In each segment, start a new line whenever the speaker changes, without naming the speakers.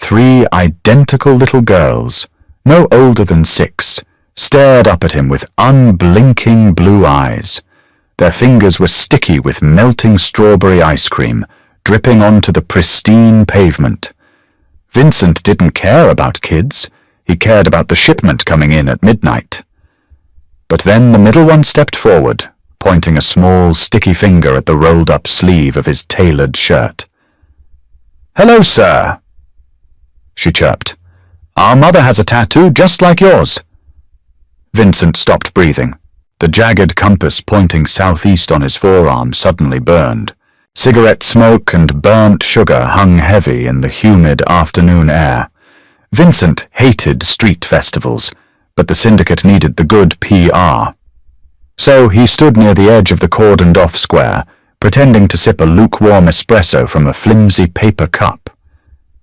3 identical little girls, no older than 6, stared up at him with unblinking blue eyes. Their fingers were sticky with melting strawberry ice cream, dripping onto the pristine pavement. Vincent didn't care about kids. He cared about the shipment coming in at midnight. But then the middle one stepped forward, pointing a small, sticky finger at the rolled-up sleeve of his tailored shirt. "Hello, sir," she chirped. "Our mother has a tattoo just like yours." Vincent stopped breathing. The jagged compass pointing southeast on his forearm suddenly burned. Cigarette smoke and burnt sugar hung heavy in the humid afternoon air. Vincent hated street festivals, but the syndicate needed the good PR. So he stood near the edge of the cordoned-off square, pretending to sip a lukewarm espresso from a flimsy paper cup.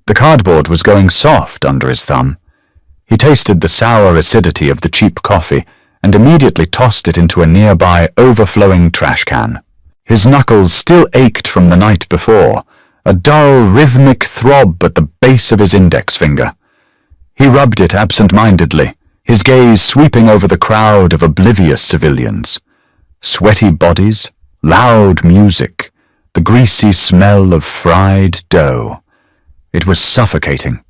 The cardboard was going soft under his thumb. He tasted the sour acidity of the cheap coffee and immediately tossed it into a nearby overflowing trash can. His knuckles still ached from the night before, a dull, rhythmic throb at the base of his index finger. He rubbed it absent-mindedly, his gaze sweeping over the crowd of oblivious civilians. Sweaty bodies, loud music, the greasy smell of fried dough. It was suffocating.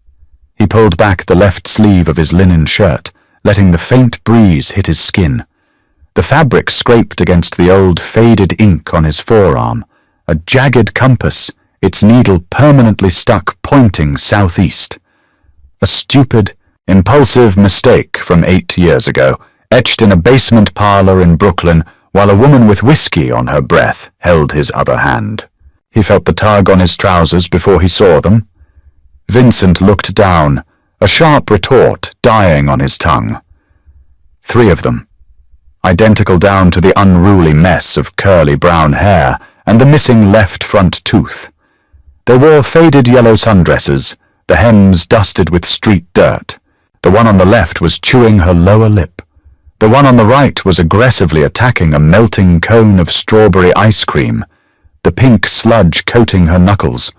He pulled back the left sleeve of his linen shirt, letting the faint breeze hit his skin. The fabric scraped against the old faded ink on his forearm, a jagged compass, its needle permanently stuck pointing southeast. A stupid, impulsive mistake from 8 years ago, etched in a basement parlor in Brooklyn while a woman with whiskey on her breath held his other hand. He felt the tug on his trousers before he saw them. Vincent looked down, a sharp retort dying on his tongue. 3 of them, identical down to the unruly mess of curly brown hair and the missing left front tooth. They wore faded yellow sundresses, the hems dusted with street dirt. The one on the left was chewing her lower lip. The one on the right was aggressively attacking a melting cone of strawberry ice cream, the pink sludge coating her knuckles.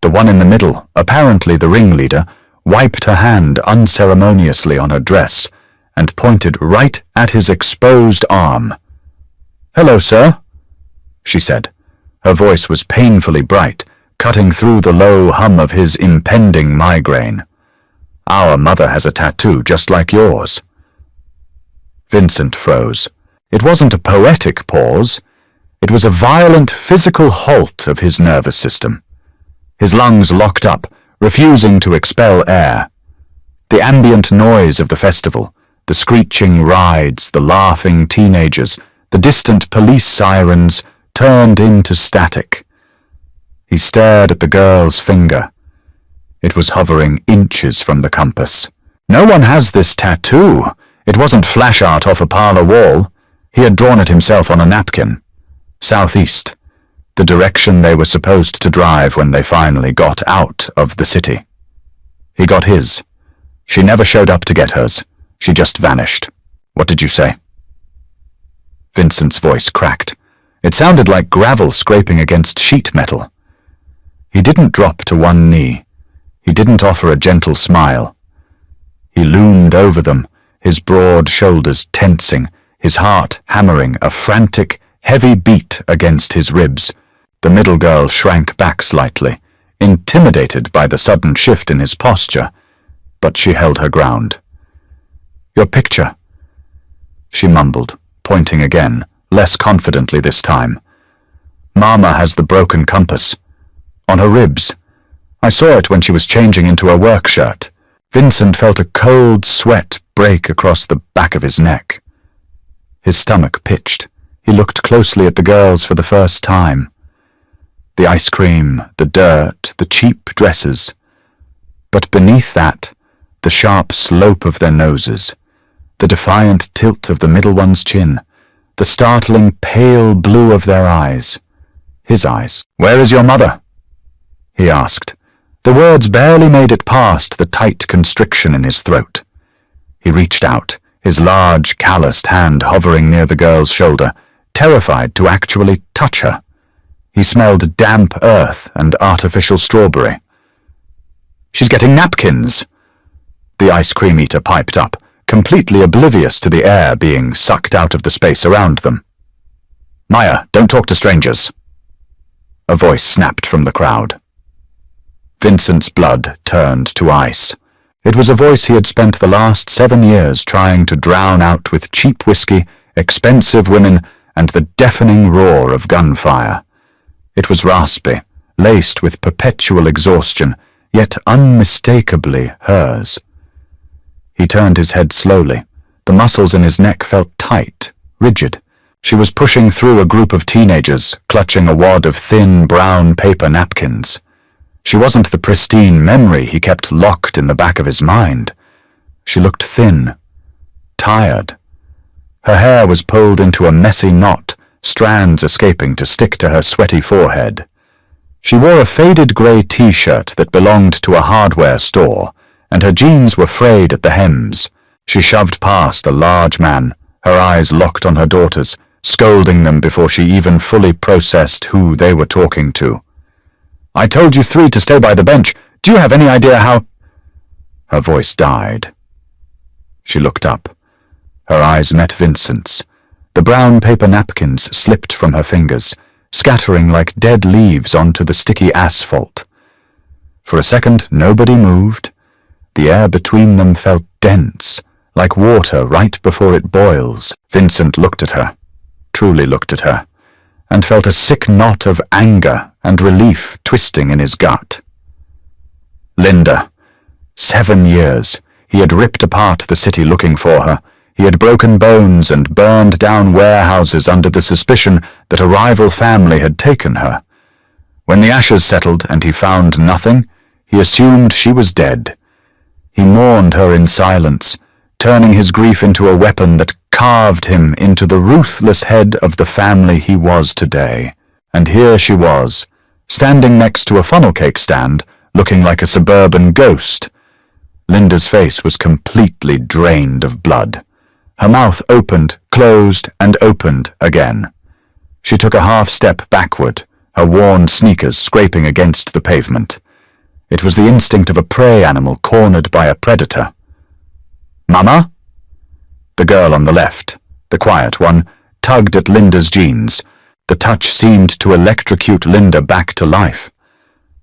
The one in the middle, apparently the ringleader, wiped her hand unceremoniously on her dress and pointed right at his exposed arm. "Hello, sir," she said. Her voice was painfully bright, cutting through the low hum of his impending migraine. "Our mother has a tattoo just like yours." Vincent froze. It wasn't a poetic pause. It was a violent physical halt of his nervous system. His lungs locked up, refusing to expel air. The ambient noise of the festival, the screeching rides, the laughing teenagers, the distant police sirens turned into static. He stared at the girl's finger. It was hovering inches from the compass. "No one has this tattoo. It wasn't flash art off a parlor wall. He had drawn it himself on a napkin. Southeast, the direction they were supposed to drive when they finally got out of the city. He got his. She never showed up to get hers. She just vanished. What did you say?" Vincent's voice cracked. It sounded like gravel scraping against sheet metal. He didn't drop to one knee. He didn't offer a gentle smile. He loomed over them, his broad shoulders tensing, his heart hammering a frantic, heavy beat against his ribs. The middle girl shrank back slightly, intimidated by the sudden shift in his posture, but she held her ground. "Your picture," she mumbled, pointing again, less confidently this time. "Mama has the broken compass. On her ribs. I saw it when she was changing into her work shirt." Vincent felt a cold sweat break across the back of his neck. His stomach pitched. He looked closely at the girls for the first time. The ice cream, the dirt, the cheap dresses. But beneath that, the sharp slope of their noses, the defiant tilt of the middle one's chin, the startling pale blue of their eyes. His eyes. "Where is your mother?" he asked. The words barely made it past the tight constriction in his throat. He reached out, his large, calloused hand hovering near the girl's shoulder, terrified to actually touch her. He smelled damp earth and artificial strawberry. She's getting napkins. The ice cream eater piped up, completely oblivious to the air being sucked out of the space around them. Maya, don't talk to strangers. A voice snapped from the crowd. Vincent's blood turned to ice. It was a voice he had spent the last 7 years trying to drown out with cheap whiskey, expensive women, and the deafening roar of gunfire. It was raspy, laced with perpetual exhaustion, yet unmistakably hers. He turned his head slowly. The muscles in his neck felt tight, rigid. She was pushing through a group of teenagers, clutching a wad of thin, brown paper napkins. She wasn't the pristine memory he kept locked in the back of his mind. She looked thin, tired. Her hair was pulled into a messy knot, strands escaping to stick to her sweaty forehead. She wore a faded grey t-shirt that belonged to a hardware store, and her jeans were frayed at the hems. She shoved past a large man, her eyes locked on her daughters, scolding them before she even fully processed who they were talking to. I told you 3 to stay by the bench. Do you have any idea how— Her voice died. She looked up. Her eyes met Vincent's. The brown paper napkins slipped from her fingers, scattering like dead leaves onto the sticky asphalt. For a second, nobody moved. The air between them felt dense, like water right before it boils. Vincent looked at her, truly looked at her, and felt a sick knot of anger and relief twisting in his gut. Linda. 7 years. He had ripped apart the city looking for her. He had broken bones and burned down warehouses under the suspicion that a rival family had taken her. When the ashes settled and he found nothing, he assumed she was dead. He mourned her in silence, turning his grief into a weapon that carved him into the ruthless head of the family he was today. And here she was, standing next to a funnel cake stand, looking like a suburban ghost. Linda's face was completely drained of blood. Her mouth opened, closed, and opened again. She took a half step backward, her worn sneakers scraping against the pavement. It was the instinct of a prey animal cornered by a predator. Mama? The girl on the left, the quiet one, tugged at Linda's jeans. The touch seemed to electrocute Linda back to life.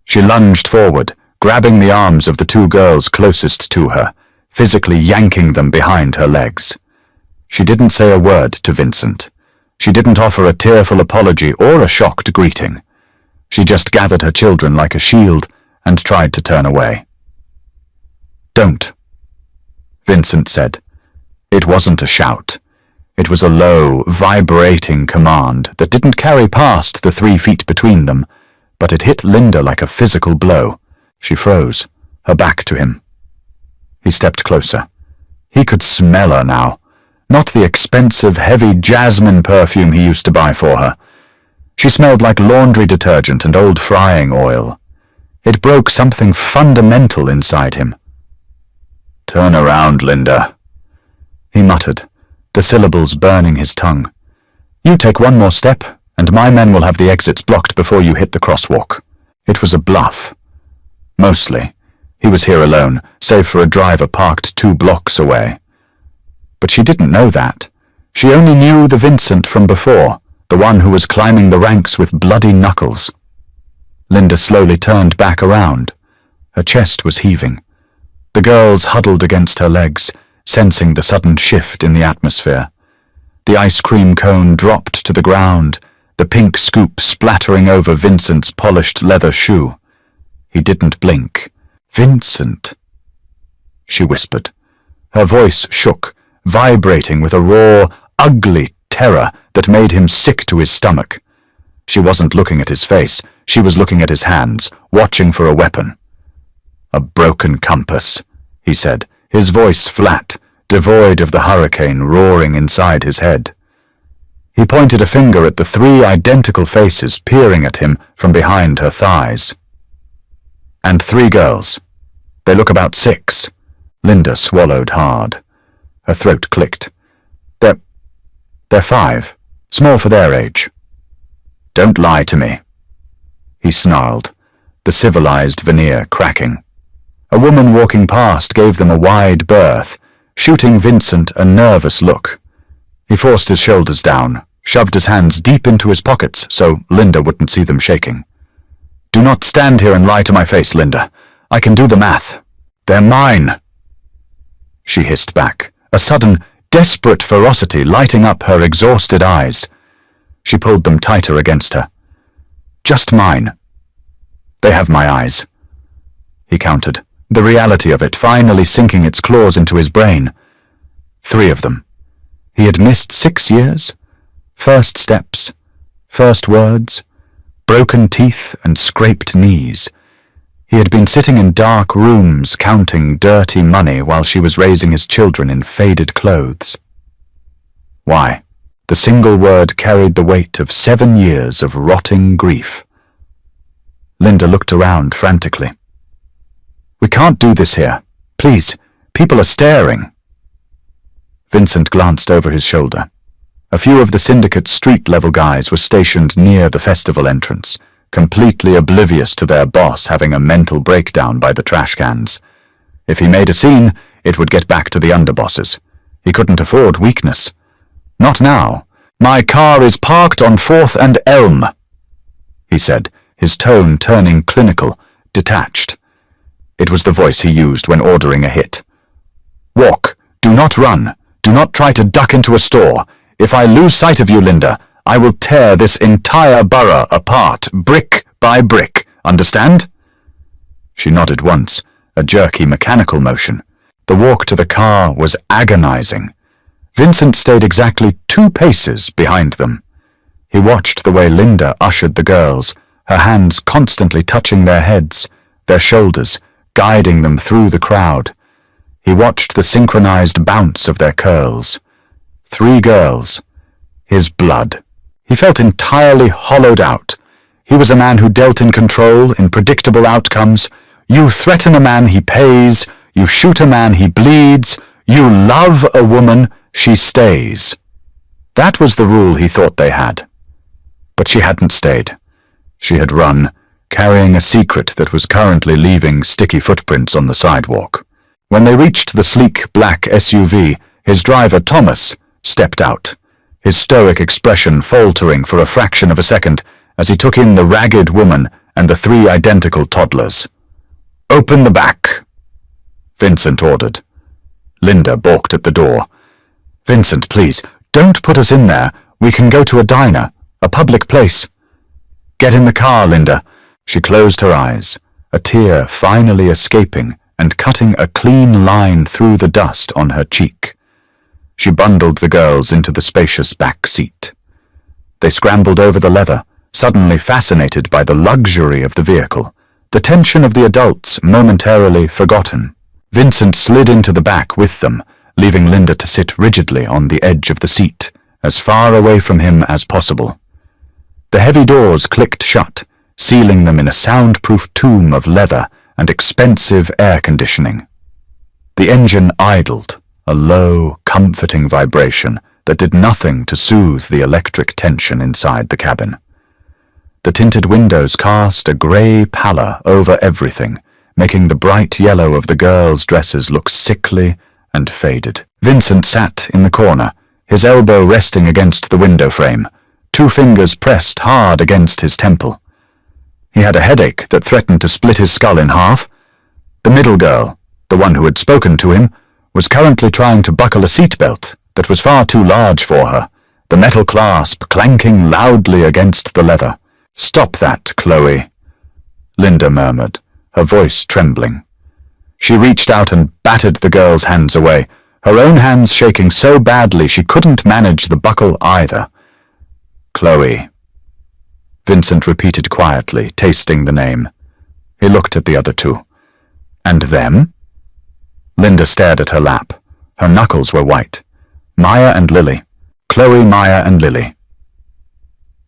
She lunged forward, grabbing the arms of the 2 girls closest to her, physically yanking them behind her legs. She didn't say a word to Vincent. She didn't offer a tearful apology or a shocked greeting. She just gathered her children like a shield and tried to turn away. Don't, Vincent said. It wasn't a shout. It was a low, vibrating command that didn't carry past the 3 feet between them, but it hit Linda like a physical blow. She froze, her back to him. He stepped closer. He could smell her now. Not the expensive, heavy jasmine perfume he used to buy for her. She smelled like laundry detergent and old frying oil. It broke something fundamental inside him. Turn around, Linda, he muttered, the syllables burning his tongue. You take 1 more step, and my men will have the exits blocked before you hit the crosswalk. It was a bluff. Mostly. He was here alone, save for a driver parked 2 blocks away. But she didn't know that. She only knew the Vincent from before, the one who was climbing the ranks with bloody knuckles. Linda slowly turned back around. Her chest was heaving. The girls huddled against her legs, sensing the sudden shift in the atmosphere. The ice cream cone dropped to the ground, the pink scoop splattering over Vincent's polished leather shoe. He didn't blink. Vincent, she whispered. Her voice shook, vibrating with a raw, ugly terror that made him sick to his stomach. She wasn't looking at his face. She was looking at his hands, watching for a weapon. A broken compass, he said, his voice flat, devoid of the hurricane roaring inside his head. He pointed a finger at the 3 identical faces peering at him from behind her thighs. And 3 girls. They look about 6. Linda swallowed hard. Her throat clicked. They're 5. Small for their age. Don't lie to me, he snarled, the civilized veneer cracking. A woman walking past gave them a wide berth, shooting Vincent a nervous look. He forced his shoulders down, shoved his hands deep into his pockets so Linda wouldn't see them shaking. "Do not stand here and lie to my face, Linda. I can do the math. They're mine," she hissed back, a sudden, desperate ferocity lighting up her exhausted eyes. She pulled them tighter against her. "Just mine. They have my eyes," he countered, the reality of it finally sinking its claws into his brain. 3 of them. He had missed 6 years? First steps, first words, broken teeth and scraped knees. He had been sitting in dark rooms counting dirty money while she was raising his children in faded clothes. Why? The single word carried the weight of 7 years of rotting grief. Linda looked around frantically. "We can't do this here. Please, people are staring." Vincent glanced over his shoulder. A few of the syndicate's street-level guys were stationed near the festival entrance, completely oblivious to their boss having a mental breakdown by the trash cans. If he made a scene, it would get back to the underbosses. He couldn't afford weakness. Not now. "My car is parked on 4th and Elm," he said, his tone turning clinical, detached. It was the voice he used when ordering a hit. "Walk. Do not run. Do not try to duck into a store. If I lose sight of you, Linda, I will tear this entire borough apart, brick by brick. Understand?" She nodded once, a jerky mechanical motion. The walk to the car was agonizing. Vincent stayed exactly 2 paces behind them. He watched the way Linda ushered the girls, her hands constantly touching their heads, their shoulders, guiding them through the crowd. He watched the synchronized bounce of their curls. 3 girls. His blood. He felt entirely hollowed out. He was a man who dealt in control, in predictable outcomes. You threaten a man, he pays. You shoot a man, he bleeds. You love a woman, she stays. That was the rule he thought they had. But she hadn't stayed. She had run, carrying a secret that was currently leaving sticky footprints on the sidewalk. When they reached the sleek black SUV, his driver, Thomas, stepped out, his stoic expression faltering for a fraction of a second as he took in the ragged woman and the 3 identical toddlers. "Open the back," Vincent ordered. Linda balked at the door. "Vincent, please, don't put us in there. We can go to a diner, a public place." "Get in the car, Linda." She closed her eyes, a tear finally escaping and cutting a clean line through the dust on her cheek. She bundled the girls into the spacious back seat. They scrambled over the leather, suddenly fascinated by the luxury of the vehicle, the tension of the adults momentarily forgotten. Vincent slid into the back with them, leaving Linda to sit rigidly on the edge of the seat, as far away from him as possible. The heavy doors clicked shut, sealing them in a soundproof tomb of leather and expensive air conditioning. The engine idled, a low, comforting vibration that did nothing to soothe the electric tension inside the cabin. The tinted windows cast a grey pallor over everything, making the bright yellow of the girls' dresses look sickly and faded. Vincent sat in the corner, his elbow resting against the window frame, 2 fingers pressed hard against his temple. He had a headache that threatened to split his skull in half. The middle girl, the one who had spoken to him, was currently trying to buckle a seatbelt that was far too large for her, the metal clasp clanking loudly against the leather. "Stop that, Chloe," Linda murmured, her voice trembling. She reached out and batted the girl's hands away, her own hands shaking so badly she couldn't manage the buckle either. "Chloe," Vincent repeated quietly, tasting the name. He looked at the other 2. "And them?" Linda stared at her lap. Her knuckles were white. "Maya and Lily. Chloe, Maya, and Lily."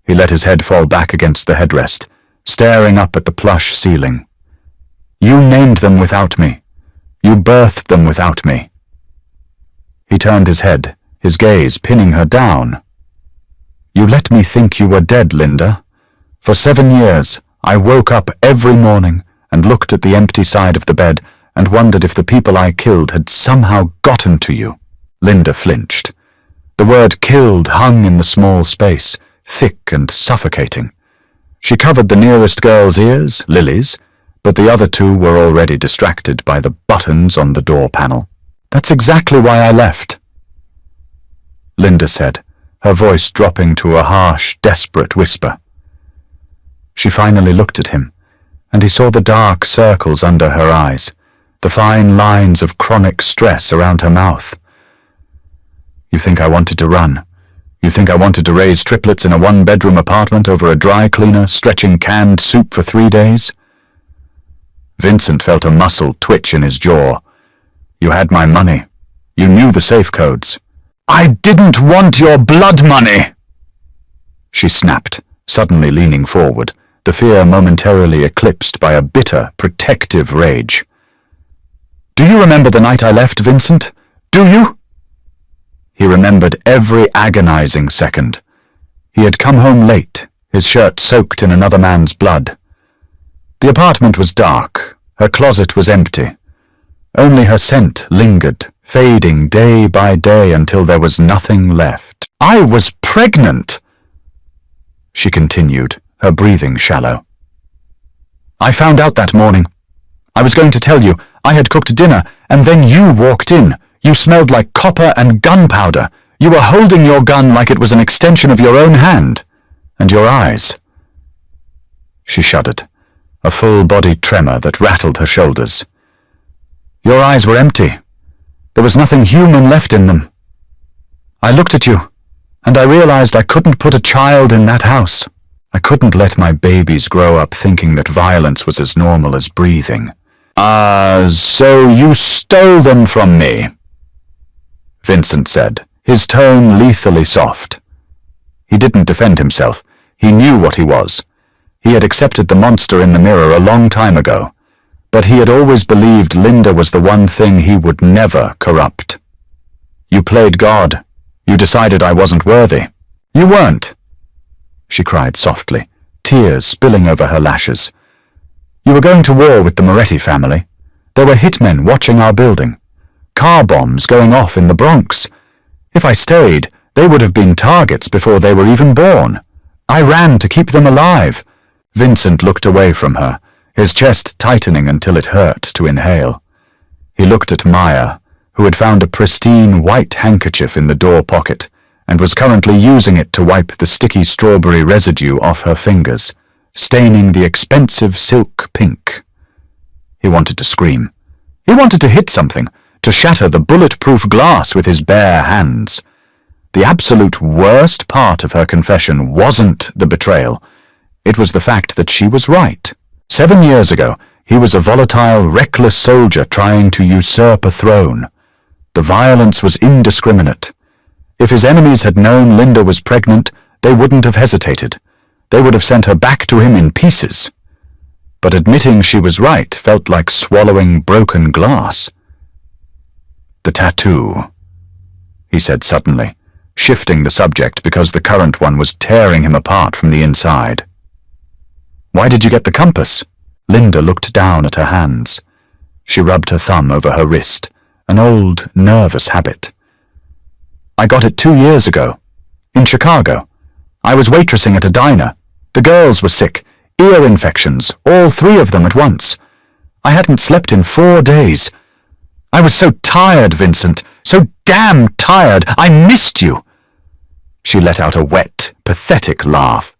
He let his head fall back against the headrest, staring up at the plush ceiling. "You named them without me. You birthed them without me." He turned his head, his gaze pinning her down. "You let me think you were dead, Linda. For 7 years, I woke up every morning and looked at the empty side of the bed and wondered if the people I killed had somehow gotten to you. Linda flinched. The word killed hung in the small space, thick and suffocating. She covered the nearest girl's ears, Lily's, but the other two were already distracted by the buttons on the door panel. That's exactly why I left, Linda said, her voice dropping to a harsh, desperate whisper. She finally looked at him, and he saw the dark circles under her eyes, the fine lines of chronic stress around her mouth. You think I wanted to run? You think I wanted to raise triplets in a one-bedroom apartment over a dry cleaner, stretching canned soup for 3 days? Vincent felt a muscle twitch in his jaw. You had my money. You knew the safe codes. I didn't want your blood money! She snapped, suddenly leaning forward, the fear momentarily eclipsed by a bitter, protective rage. Do you remember the night I left, Vincent? Do you? He remembered every agonizing second. He had come home late, his shirt soaked in another man's blood. The apartment was dark. Her closet was empty. Only her scent lingered, fading day by day until there was nothing left. I was pregnant, she continued, her breathing shallow. I found out that morning. I was going to tell you. I had cooked dinner, and then you walked in. You smelled like copper and gunpowder. You were holding your gun like it was an extension of your own hand. And your eyes. She shuddered, a full-body tremor that rattled her shoulders. Your eyes were empty. There was nothing human left in them. I looked at you, and I realized I couldn't put a child in that house. I couldn't let my babies grow up thinking that violence was as normal as breathing. So you stole them from me, Vincent said, his tone lethally soft. He didn't defend himself. He knew what he was. He had accepted the monster in the mirror a long time ago, but he had always believed Linda was the one thing he would never corrupt. You played God. You decided I wasn't worthy. You weren't, she cried softly, tears spilling over her lashes. You were going to war with the Moretti family. There were hitmen watching our building. Car bombs going off in the Bronx. If I stayed, they would have been targets before they were even born. I ran to keep them alive. Vincent looked away from her, his chest tightening until it hurt to inhale. He looked at Maya, who had found a pristine white handkerchief in the door pocket and was currently using it to wipe the sticky strawberry residue off her fingers, staining the expensive silk pink. He wanted to scream. He wanted to hit something, to shatter the bulletproof glass with his bare hands. The absolute worst part of her confession wasn't the betrayal. It was the fact that she was right. 7 years ago, he was a volatile, reckless soldier trying to usurp a throne. The violence was indiscriminate. If his enemies had known Linda was pregnant, they wouldn't have hesitated. They would have sent her back to him in pieces. But admitting she was right felt like swallowing broken glass. The tattoo, he said suddenly, shifting the subject because the current one was tearing him apart from the inside. Why did you get the compass? Linda looked down at her hands. She rubbed her thumb over her wrist, an old, nervous habit. I got it 2 years ago, in Chicago. I was waitressing at a diner. The girls were sick, ear infections, all 3 of them at once. I hadn't slept in 4 days. I was so tired, Vincent, so damn tired. I missed you. She let out a wet, pathetic laugh.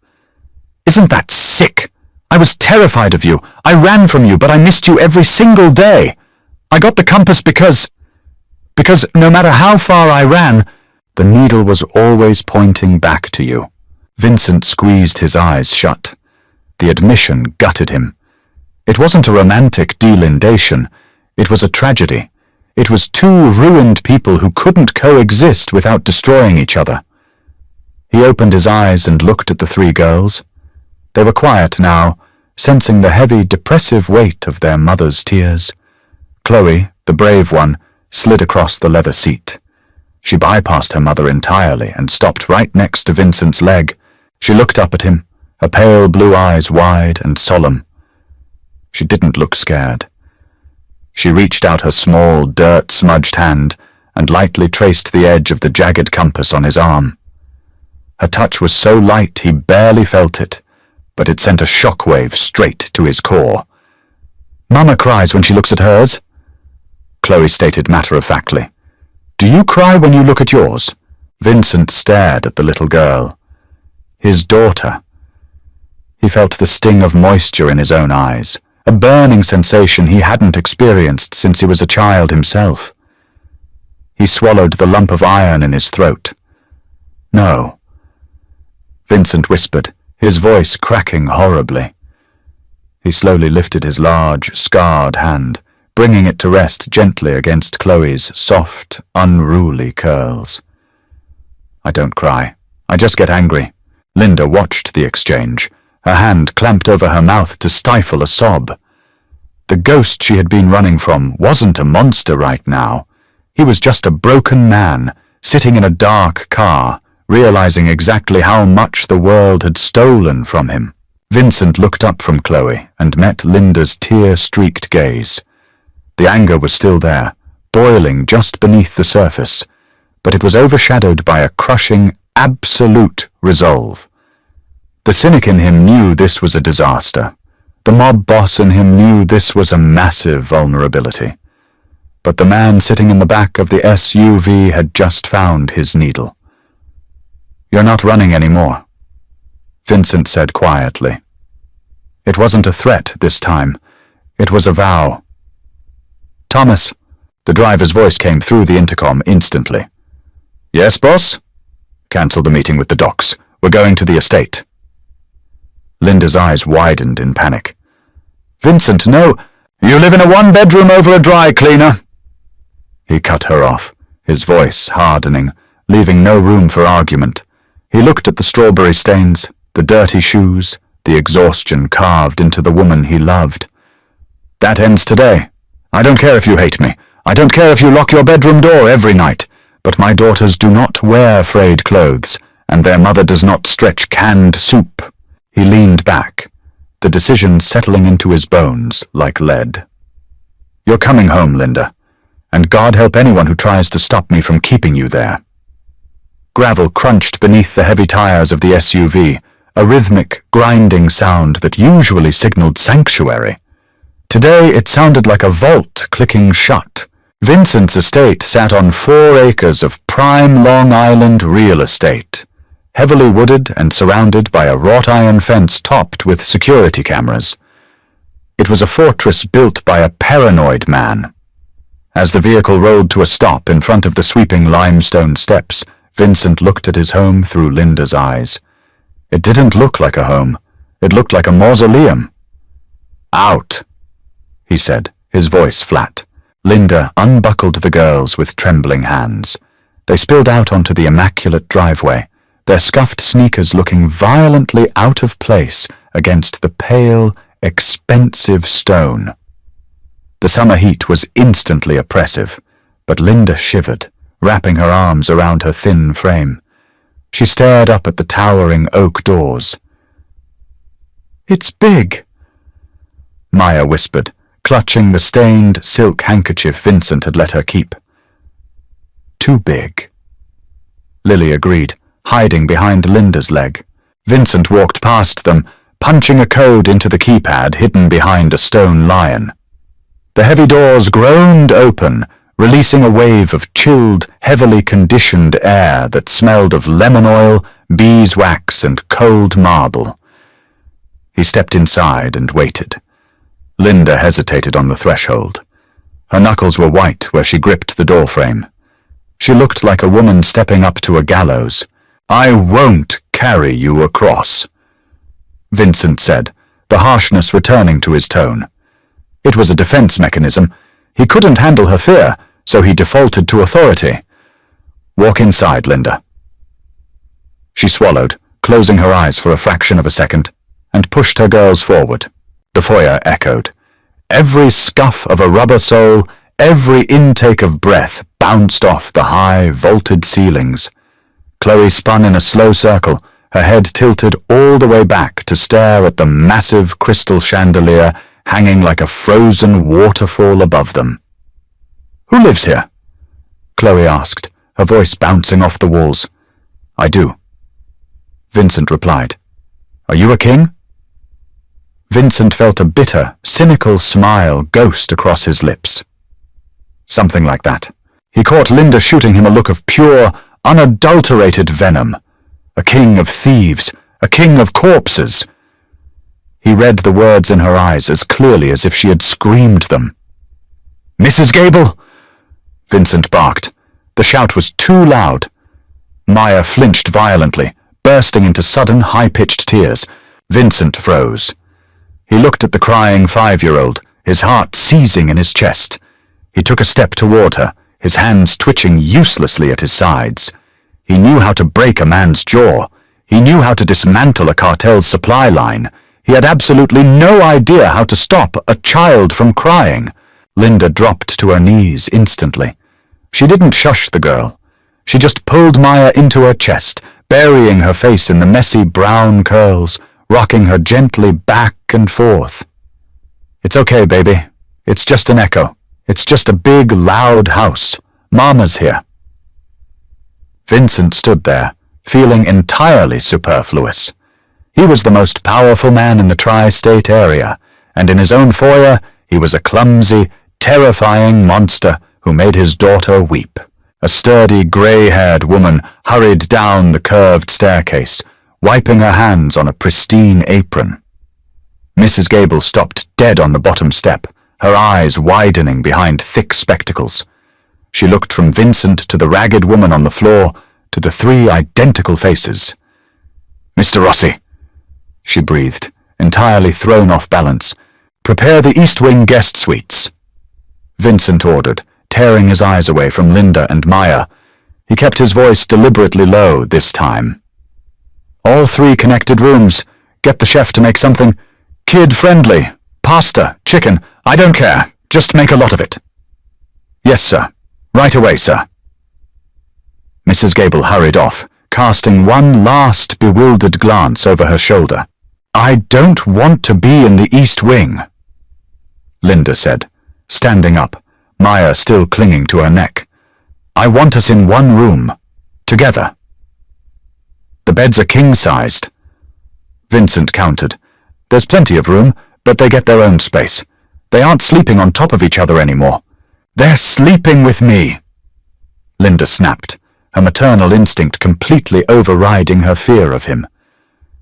Isn't that sick? I was terrified of you. I ran from you, but I missed you every single day. I got the compass because no matter how far I ran, the needle was always pointing back to you. Vincent squeezed his eyes shut. The admission gutted him. It wasn't a romantic delindation. It was a tragedy. It was 2 ruined people who couldn't coexist without destroying each other. He opened his eyes and looked at the 3 girls. They were quiet now, sensing the heavy, depressive weight of their mother's tears. Chloe, the brave one, slid across the leather seat. She bypassed her mother entirely and stopped right next to Vincent's leg. She looked up at him, her pale blue eyes wide and solemn. She didn't look scared. She reached out her small, dirt-smudged hand and lightly traced the edge of the jagged compass on his arm. Her touch was so light he barely felt it, but it sent a shockwave straight to his core. "Mama cries when she looks at hers," Chloe stated matter-of-factly. "Do you cry when you look at yours?" Vincent stared at the little girl. His daughter. He felt the sting of moisture in his own eyes, a burning sensation he hadn't experienced since he was a child himself. He swallowed the lump of iron in his throat. "No," Vincent whispered, his voice cracking horribly. He slowly lifted his large, scarred hand, bringing it to rest gently against Chloe's soft, unruly curls. "I don't cry. I just get angry." Linda watched the exchange, her hand clamped over her mouth to stifle a sob. The ghost she had been running from wasn't a monster right now. He was just a broken man, sitting in a dark car, realizing exactly how much the world had stolen from him. Vincent looked up from Chloe and met Linda's tear-streaked gaze. The anger was still there, boiling just beneath the surface, but it was overshadowed by a crushing, absolute resolve. The cynic in him knew this was a disaster. The mob boss in him knew this was a massive vulnerability. But the man sitting in the back of the SUV had just found his needle. "You're not running anymore," Vincent said quietly. It wasn't a threat this time. It was a vow. "Thomas," the driver's voice came through the intercom instantly. "Yes, boss?" "Cancel the meeting with the docs. We're going to the estate." Linda's eyes widened in panic. "Vincent, no! You live in a one-bedroom over a dry cleaner!" He cut her off, his voice hardening, leaving no room for argument. He looked at the strawberry stains, the dirty shoes, the exhaustion carved into the woman he loved. "That ends today. I don't care if you hate me. I don't care if you lock your bedroom door every night. But my daughters do not wear frayed clothes, and their mother does not stretch canned soup." He leaned back, the decision settling into his bones like lead. "You're coming home, Linda, and God help anyone who tries to stop me from keeping you there." Gravel crunched beneath the heavy tires of the SUV, a rhythmic, grinding sound that usually signaled sanctuary. Today it sounded like a vault clicking shut. Vincent's estate sat on 4 acres of prime Long Island real estate, heavily wooded and surrounded by a wrought iron fence topped with security cameras. It was a fortress built by a paranoid man. As the vehicle rolled to a stop in front of the sweeping limestone steps, Vincent looked at his home through Linda's eyes. It didn't look like a home. It looked like a mausoleum. "Out," he said, his voice flat. Linda unbuckled the girls with trembling hands. They spilled out onto the immaculate driveway, their scuffed sneakers looking violently out of place against the pale, expensive stone. The summer heat was instantly oppressive, but Linda shivered, wrapping her arms around her thin frame. She stared up at the towering oak doors. "It's big," Maya whispered, clutching the stained silk handkerchief Vincent had let her keep. "Too big," Lily agreed, hiding behind Linda's leg. Vincent walked past them, punching a code into the keypad hidden behind a stone lion. The heavy doors groaned open, releasing a wave of chilled, heavily conditioned air that smelled of lemon oil, beeswax, and cold marble. He stepped inside and waited. Linda hesitated on the threshold. Her knuckles were white where she gripped the doorframe. She looked like a woman stepping up to a gallows. "I won't carry you across," Vincent said, the harshness returning to his tone. It was a defense mechanism. He couldn't handle her fear, so he defaulted to authority. "Walk inside, Linda." She swallowed, closing her eyes for a fraction of a second, and pushed her girls forward. The foyer echoed. Every scuff of a rubber sole, every intake of breath bounced off the high, vaulted ceilings. Chloe spun in a slow circle, her head tilted all the way back to stare at the massive crystal chandelier hanging like a frozen waterfall above them. "Who lives here?" Chloe asked, her voice bouncing off the walls. "I do," Vincent replied. "Are you a king?" Vincent felt a bitter, cynical smile ghost across his lips. Something like that. He caught Linda shooting him a look of pure, unadulterated venom. A king of thieves, a king of corpses. He read the words in her eyes as clearly as if she had screamed them. "Mrs. Gable!" Vincent barked. The shout was too loud. Maya flinched violently, bursting into sudden, high-pitched tears. Vincent froze. He looked at the crying 5-year-old, his heart seizing in his chest. He took a step toward her, his hands twitching uselessly at his sides. He knew how to break a man's jaw. He knew how to dismantle a cartel's supply line. He had absolutely no idea how to stop a child from crying. Linda dropped to her knees instantly. She didn't shush the girl. She just pulled Maya into her chest, burying her face in the messy brown curls, rocking her gently back and forth. "It's okay, baby. It's just an echo. It's just a big, loud house. Mama's here." Vincent stood there, feeling entirely superfluous. He was the most powerful man in the tri-state area, and in his own foyer he was a clumsy, terrifying monster who made his daughter weep. A sturdy, grey-haired woman hurried down the curved staircase, wiping her hands on a pristine apron. Mrs. Gable stopped dead on the bottom step, her eyes widening behind thick spectacles. She looked from Vincent to the ragged woman on the floor, to the 3 identical faces. "Mr. Rossi," she breathed, entirely thrown off balance. "Prepare the East Wing guest suites." Vincent ordered, tearing his eyes away from Linda and Maya. He kept his voice deliberately low this time. "All 3 connected rooms. Get the chef to make something kid-friendly. Pasta, chicken, I don't care. Just make a lot of it." "Yes, sir. Right away, sir." Mrs. Gable hurried off, casting one last bewildered glance over her shoulder. "I don't want to be in the East Wing," Linda said, standing up, Maya still clinging to her neck. "I want us in one room, together." "The beds are king-sized," Vincent countered. "There's plenty of room, but they get their own space. They aren't sleeping on top of each other anymore." "They're sleeping with me," Linda snapped, her maternal instinct completely overriding her fear of him.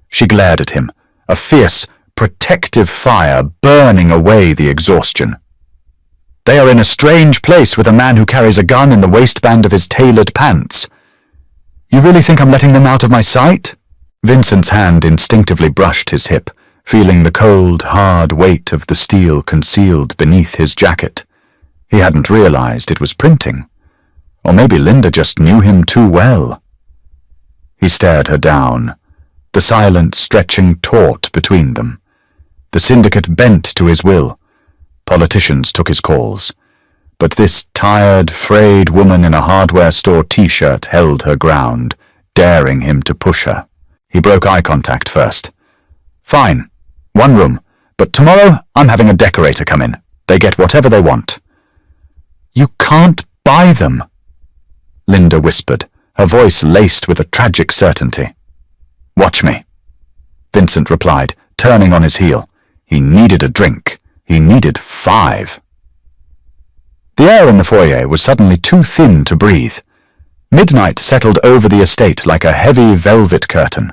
She glared at him, a fierce, protective fire burning away the exhaustion. "They are in a strange place with a man who carries a gun in the waistband of his tailored pants. You really think I'm letting them out of my sight?" Vincent's hand instinctively brushed his hip, feeling the cold, hard weight of the steel concealed beneath his jacket. He hadn't realized it was printing. Or maybe Linda just knew him too well. He stared her down, the silence stretching taut between them. The syndicate bent to his will. Politicians took his calls. But this tired, frayed woman in a hardware store t-shirt held her ground, daring him to push her. He broke eye contact first. "Fine, 1 room, but tomorrow I'm having a decorator come in. They get whatever they want." "You can't buy them," Linda whispered, her voice laced with a tragic certainty. "Watch me," Vincent replied, turning on his heel. He needed a drink. He needed 5. The air in the foyer was suddenly too thin to breathe. Midnight settled over the estate like a heavy velvet curtain.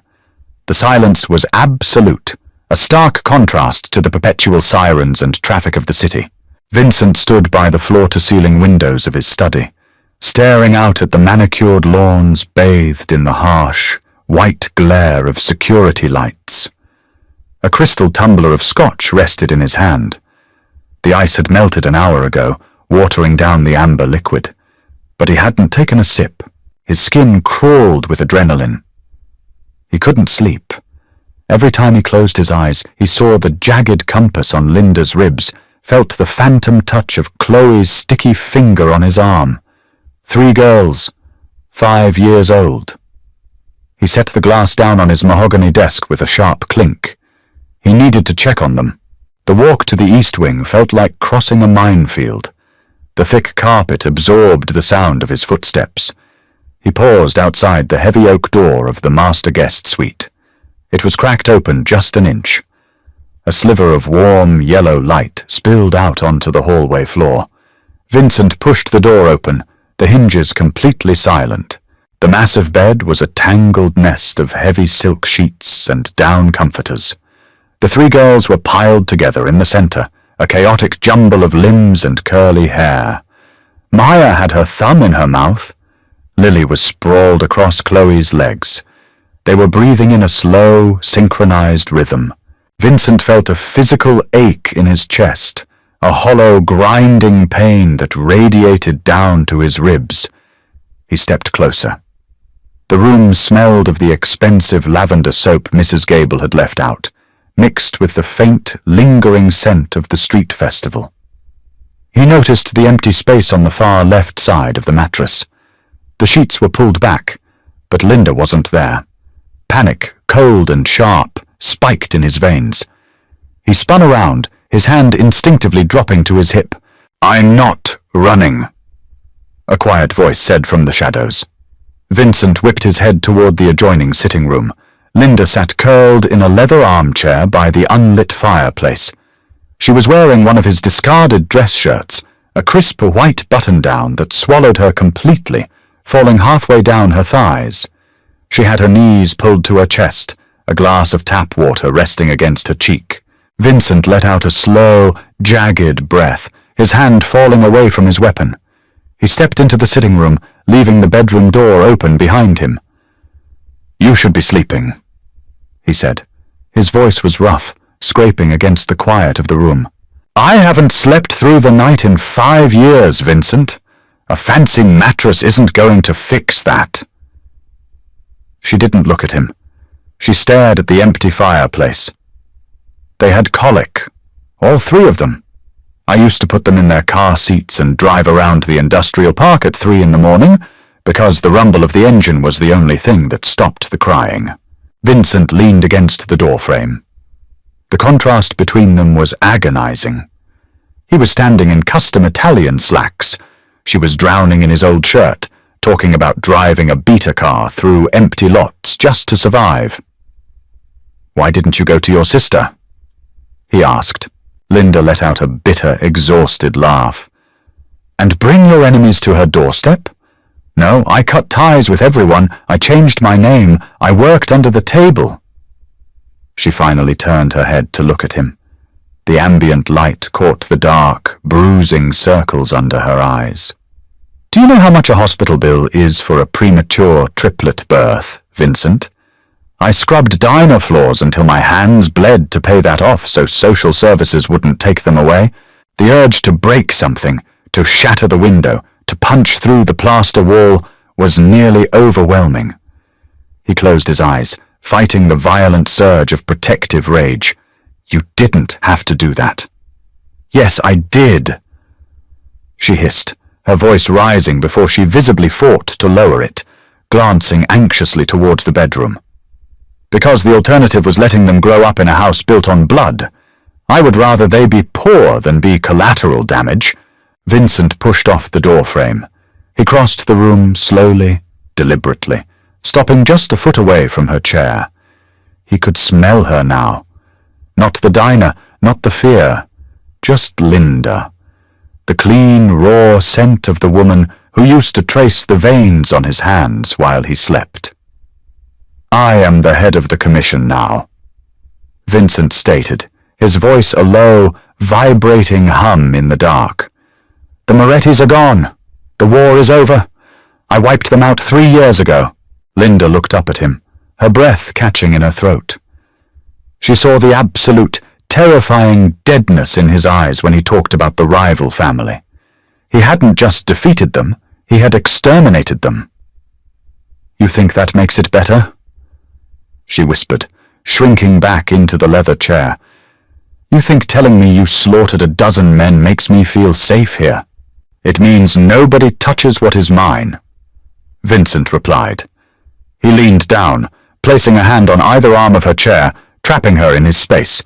The silence was absolute, a stark contrast to the perpetual sirens and traffic of the city. Vincent stood by the floor-to-ceiling windows of his study, staring out at the manicured lawns bathed in the harsh, white glare of security lights. A crystal tumbler of scotch rested in his hand. The ice had melted an hour ago, watering down the amber liquid. But he hadn't taken a sip. His skin crawled with adrenaline. He couldn't sleep. Every time he closed his eyes, he saw the jagged compass on Linda's ribs, felt the phantom touch of Chloe's sticky finger on his arm. 3 girls, 5 years old. He set the glass down on his mahogany desk with a sharp clink. He needed to check on them. The walk to the east wing felt like crossing a minefield. The thick carpet absorbed the sound of his footsteps. He paused outside the heavy oak door of the master guest suite. It was cracked open just an inch. A sliver of warm, yellow light spilled out onto the hallway floor. Vincent pushed the door open, the hinges completely silent. The massive bed was a tangled nest of heavy silk sheets and down comforters. The three girls were piled together in the center, a chaotic jumble of limbs and curly hair. Maya had her thumb in her mouth. Lily was sprawled across Chloe's legs. They were breathing in a slow, synchronized rhythm. Vincent felt a physical ache in his chest, a hollow, grinding pain that radiated down to his ribs. He stepped closer. The room smelled of the expensive lavender soap Mrs. Gable had left out, mixed with the faint, lingering scent of the street festival. He noticed the empty space on the far left side of the mattress. The sheets were pulled back, but Linda wasn't there. Panic, cold and sharp, spiked in his veins. He spun around, his hand instinctively dropping to his hip. "I'm not running," a quiet voice said from the shadows. Vincent whipped his head toward the adjoining sitting room. Linda sat curled in a leather armchair by the unlit fireplace. She was wearing one of his discarded dress shirts, a crisp white button-down that swallowed her completely, falling halfway down her thighs. She had her knees pulled to her chest, a glass of tap water resting against her cheek. Vincent let out a slow, jagged breath, his hand falling away from his weapon. He stepped into the sitting room, leaving the bedroom door open behind him. "You should be sleeping," he said. His voice was rough, scraping against the quiet of the room. "I haven't slept through the night in 5 years, Vincent. A fancy mattress isn't going to fix that." She didn't look at him. She stared at the empty fireplace. They had colic, all three of them. I used to put them in their car seats and drive around the industrial park at 3 in the morning, because the rumble of the engine was the only thing that stopped the crying. Vincent leaned against the doorframe. The contrast between them was agonizing. He was standing in custom Italian slacks. She was drowning in his old shirt, talking about driving a beta car through empty lots just to survive. "Why didn't you go to your sister?" he asked. Linda let out a bitter, exhausted laugh. "And bring your enemies to her doorstep? No, I cut ties with everyone. I changed my name. I worked under the table." She finally turned her head to look at him. The ambient light caught the dark, bruising circles under her eyes. "Do you know how much a hospital bill is for a premature triplet birth, Vincent? I scrubbed diner floors until my hands bled to pay that off so social services wouldn't take them away. The urge to break something, to shatter the window, to punch through the plaster wall was nearly overwhelming." He closed his eyes, fighting the violent surge of protective rage. "You didn't have to do that." "Yes, I did," she hissed, her voice rising before she visibly fought to lower it, glancing anxiously toward the bedroom. "Because the alternative was letting them grow up in a house built on blood. I would rather they be poor than be collateral damage." Vincent pushed off the doorframe. He crossed the room slowly, deliberately, stopping just a foot away from her chair. He could smell her now. Not the diner, not the fear, just Linda. The clean, raw scent of the woman who used to trace the veins on his hands while he slept. "I am the head of the commission now," Vincent stated, his voice a low, vibrating hum in the dark. "The Morettis are gone. The war is over. I wiped them out 3 years ago." Linda looked up at him, her breath catching in her throat. She saw the absolute, terrifying deadness in his eyes when he talked about the rival family. He hadn't just defeated them, he had exterminated them. "You think that makes it better?" she whispered, shrinking back into the leather chair. "You think telling me you slaughtered a dozen men makes me feel safe here? It means nobody touches what is mine," Vincent replied. He leaned down, placing a hand on either arm of her chair, trapping her in his space.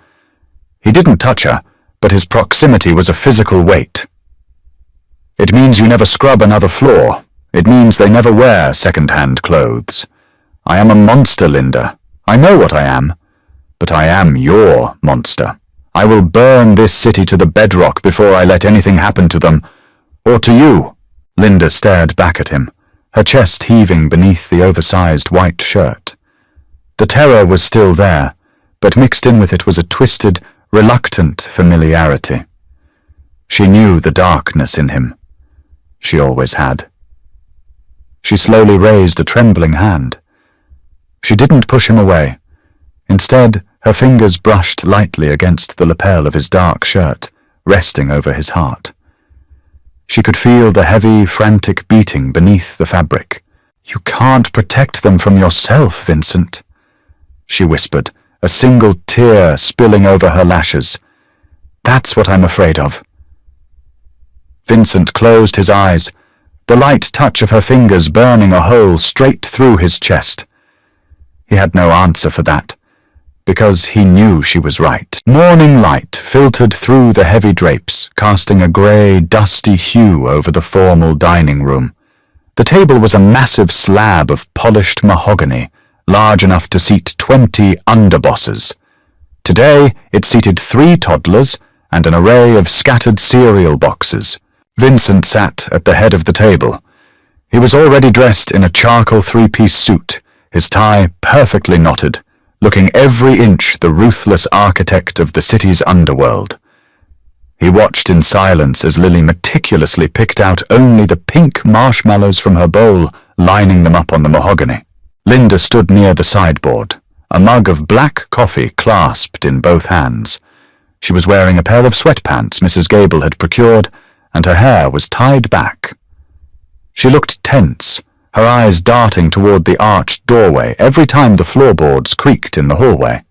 He didn't touch her, but his proximity was a physical weight. It means you never scrub another floor. It means they never wear second-hand clothes. I am a monster, Linda. I know what I am. But I am your monster. I will burn this city to the bedrock before I let anything happen to them. Or to you. Linda stared back at him, her chest heaving beneath the oversized white shirt. The terror was still there, but mixed in with it was a twisted, reluctant familiarity. She knew the darkness in him. She always had. She slowly raised a trembling hand. She didn't push him away. Instead, her fingers brushed lightly against the lapel of his dark shirt, resting over his heart. She could feel the heavy, frantic beating beneath the fabric. "You can't protect them from yourself, Vincent," she whispered, a single tear spilling over her lashes. "That's what I'm afraid of." Vincent closed his eyes, the light touch of her fingers burning a hole straight through his chest. He had no answer for that, because he knew she was right. Morning light filtered through the heavy drapes, casting a grey, dusty hue over the formal dining room. The table was a massive slab of polished mahogany, large enough to seat 20 underbosses. Today, it seated 3 toddlers and an array of scattered cereal boxes. Vincent sat at the head of the table. He was already dressed in a charcoal 3-piece suit, his tie perfectly knotted, looking every inch the ruthless architect of the city's underworld. He watched in silence as Lily meticulously picked out only the pink marshmallows from her bowl, lining them up on the mahogany. Linda stood near the sideboard, a mug of black coffee clasped in both hands. She was wearing a pair of sweatpants Mrs. Gable had procured, and her hair was tied back. She looked tense, her eyes darting toward the arched doorway every time the floorboards creaked in the hallway.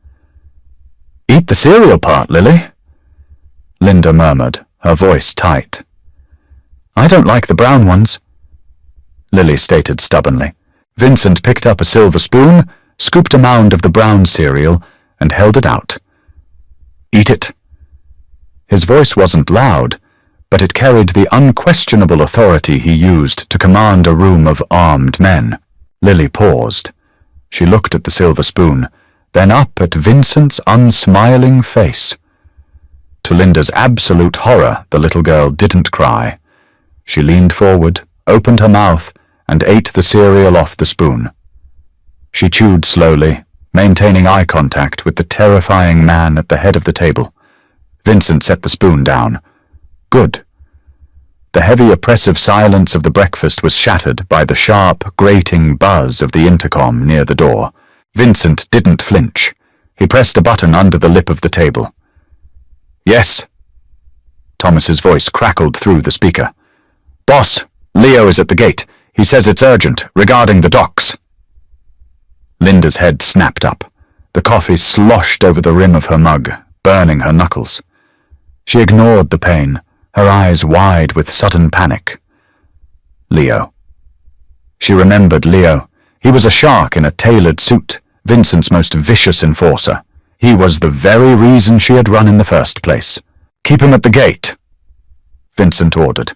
"Eat the cereal part, Lily," Linda murmured, her voice tight. "I don't like the brown ones," Lily stated stubbornly. Vincent picked up a silver spoon, scooped a mound of the brown cereal, and held it out. "Eat it." His voice wasn't loud, but it carried the unquestionable authority he used to command a room of armed men. Lily paused. She looked at the silver spoon, then up at Vincent's unsmiling face. To Linda's absolute horror, the little girl didn't cry. She leaned forward, opened her mouth, and ate the cereal off the spoon. She chewed slowly, maintaining eye contact with the terrifying man at the head of the table. Vincent set the spoon down. Good. The heavy, oppressive silence of the breakfast was shattered by the sharp, grating buzz of the intercom near the door. Vincent didn't flinch. He pressed a button under the lip of the table. "Yes." Thomas's voice crackled through the speaker. "Boss, Leo is at the gate. He says it's urgent, regarding the docks." Linda's head snapped up. The coffee sloshed over the rim of her mug, burning her knuckles. She ignored the pain, her eyes wide with sudden panic. Leo. She remembered Leo. He was a shark in a tailored suit, Vincent's most vicious enforcer. He was the very reason she had run in the first place. "Keep him at the gate," Vincent ordered.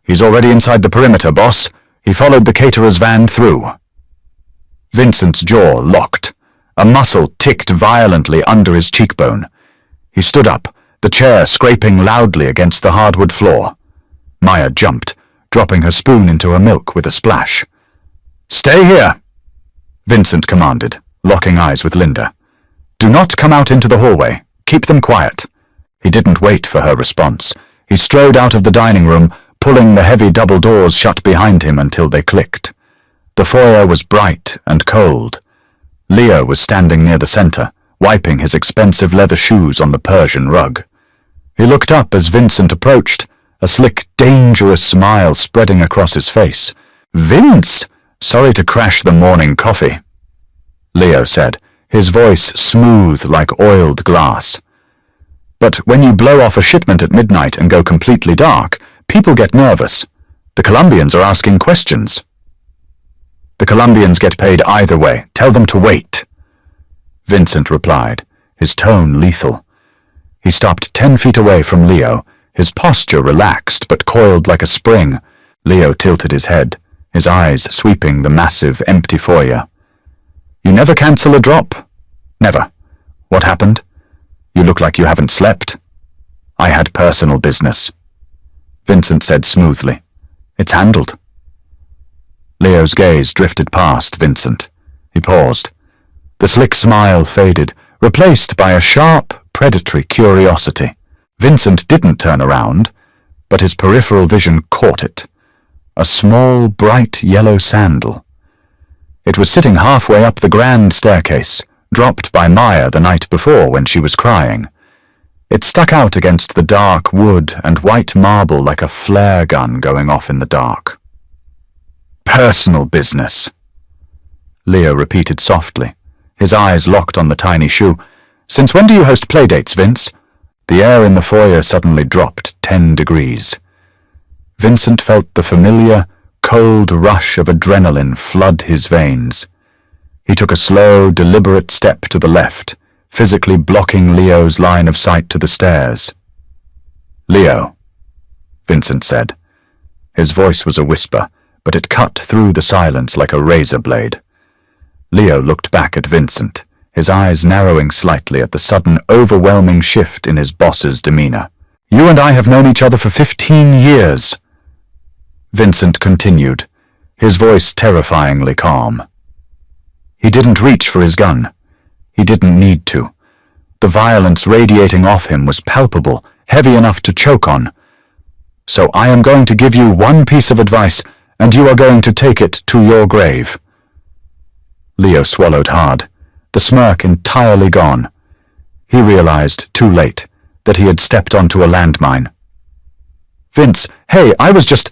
"He's already inside the perimeter, boss. He followed the caterer's van through." Vincent's jaw locked. A muscle ticked violently under his cheekbone. He stood up, the chair scraping loudly against the hardwood floor. Maya jumped, dropping her spoon into her milk with a splash. "Stay here," Vincent commanded, locking eyes with Linda. "Do not come out into the hallway. Keep them quiet." He didn't wait for her response. He strode out of the dining room, pulling the heavy double doors shut behind him until they clicked. The foyer was bright and cold. Leo was standing near the center, wiping his expensive leather shoes on the Persian rug. He looked up as Vincent approached, a slick, dangerous smile spreading across his face. "Vince! Sorry to crash the morning coffee," Leo said, his voice smooth like oiled glass. "But when you blow off a shipment at midnight and go completely dark, people get nervous. The Colombians are asking questions." "The Colombians get paid either way. Tell them to wait," Vincent replied, his tone lethal. He stopped 10 feet away from Leo, his posture relaxed but coiled like a spring. Leo tilted his head, his eyes sweeping the massive, empty foyer. "You never cancel a drop?" "Never." "What happened?" "You look like you haven't slept." "I had personal business," Vincent said smoothly. "It's handled." Leo's gaze drifted past Vincent. He paused. The slick smile faded, replaced by a sharp, predatory curiosity. Vincent didn't turn around, but his peripheral vision caught it. A small, bright yellow sandal. It was sitting halfway up the grand staircase, dropped by Maya the night before when she was crying. It stuck out against the dark wood and white marble like a flare gun going off in the dark. "Personal business," Leo repeated softly, his eyes locked on the tiny shoe. "Since when do you host playdates, Vince?" The air in the foyer suddenly dropped 10 degrees. Vincent felt the familiar, cold rush of adrenaline flood his veins. He took a slow, deliberate step to the left, physically blocking Leo's line of sight to the stairs. "Leo," Vincent said. His voice was a whisper, but it cut through the silence like a razor blade. Leo looked back at Vincent, his eyes narrowing slightly at the sudden, overwhelming shift in his boss's demeanor. "You and I have known each other for 15 years. Vincent continued, his voice terrifyingly calm. He didn't reach for his gun. He didn't need to. The violence radiating off him was palpable, heavy enough to choke on. "So I am going to give you one piece of advice, and you are going to take it to your grave." Leo swallowed hard, the smirk entirely gone. He realized, too late, that he had stepped onto a landmine. "Vince, hey, I was just...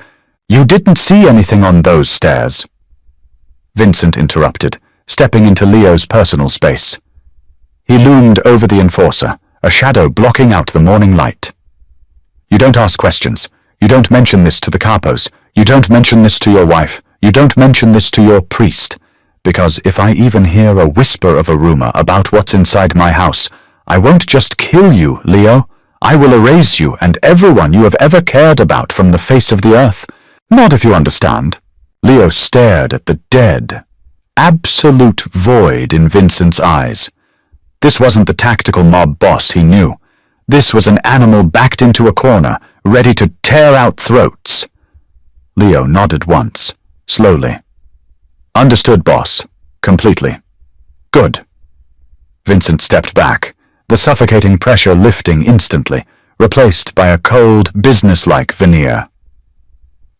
You didn't see anything on those stairs." Vincent interrupted, stepping into Leo's personal space. He loomed over the enforcer, a shadow blocking out the morning light. "You don't ask questions. You don't mention this to the capos. You don't mention this to your wife. You don't mention this to your priest. Because if I even hear a whisper of a rumor about what's inside my house, I won't just kill you, Leo. I will erase you and everyone you have ever cared about from the face of the earth. Not if you understand." Leo stared at the dead, absolute void in Vincent's eyes. This wasn't the tactical mob boss he knew. This was an animal backed into a corner, ready to tear out throats. Leo nodded once, slowly. "Understood, boss. Completely." "Good." Vincent stepped back, the suffocating pressure lifting instantly, replaced by a cold, businesslike veneer.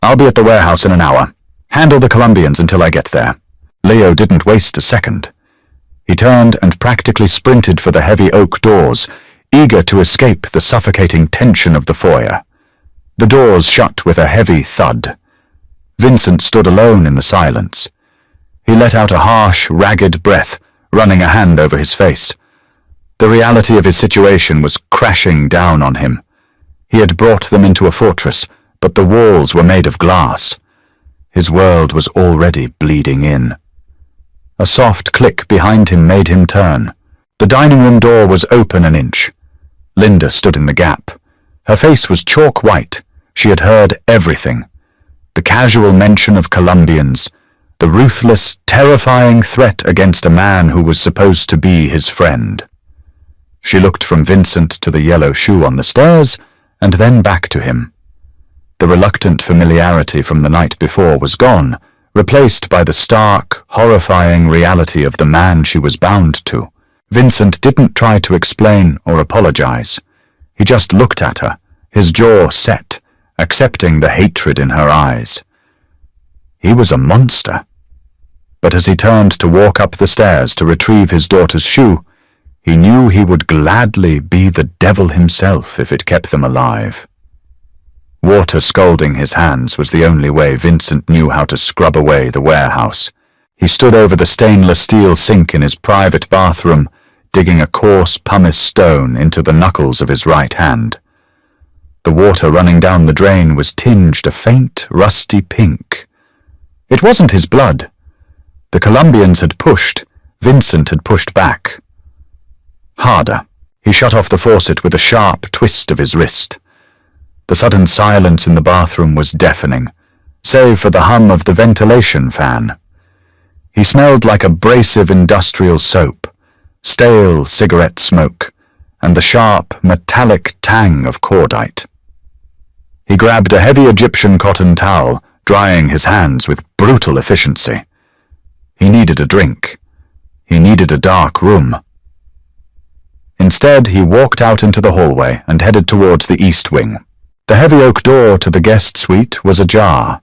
"I'll be at the warehouse in an hour. Handle the Colombians until I get there." Leo didn't waste a second. He turned and practically sprinted for the heavy oak doors, eager to escape the suffocating tension of the foyer. The doors shut with a heavy thud. Vincent stood alone in the silence. He let out a harsh, ragged breath, running a hand over his face. The reality of his situation was crashing down on him. He had brought them into a fortress, but the walls were made of glass. His world was already bleeding in. A soft click behind him made him turn. The dining room door was open an inch. Linda stood in the gap. Her face was chalk white. She had heard everything. The casual mention of Colombians, the ruthless, terrifying threat against a man who was supposed to be his friend. She looked from Vincent to the yellow shoe on the stairs, and then back to him. The reluctant familiarity from the night before was gone, replaced by the stark, horrifying reality of the man she was bound to. Vincent didn't try to explain or apologize. He just looked at her, his jaw set, accepting the hatred in her eyes. He was a monster. But as he turned to walk up the stairs to retrieve his daughter's shoe, he knew he would gladly be the devil himself if it kept them alive. Water scalding his hands was the only way Vincent knew how to scrub away the warehouse. He stood over the stainless steel sink in his private bathroom, digging a coarse pumice stone into the knuckles of his right hand. The water running down the drain was tinged a faint, rusty pink. It wasn't his blood. The Colombians had pushed, Vincent had pushed back. Harder, He shut off the faucet with a sharp twist of his wrist. The sudden silence in the bathroom was deafening, save for the hum of the ventilation fan. He smelled like abrasive industrial soap, stale cigarette smoke, and the sharp, metallic tang of cordite. He grabbed a heavy Egyptian cotton towel, drying his hands with brutal efficiency. He needed a drink. He needed a dark room. Instead, he walked out into the hallway and headed towards the east wing. The heavy oak door to the guest suite was ajar.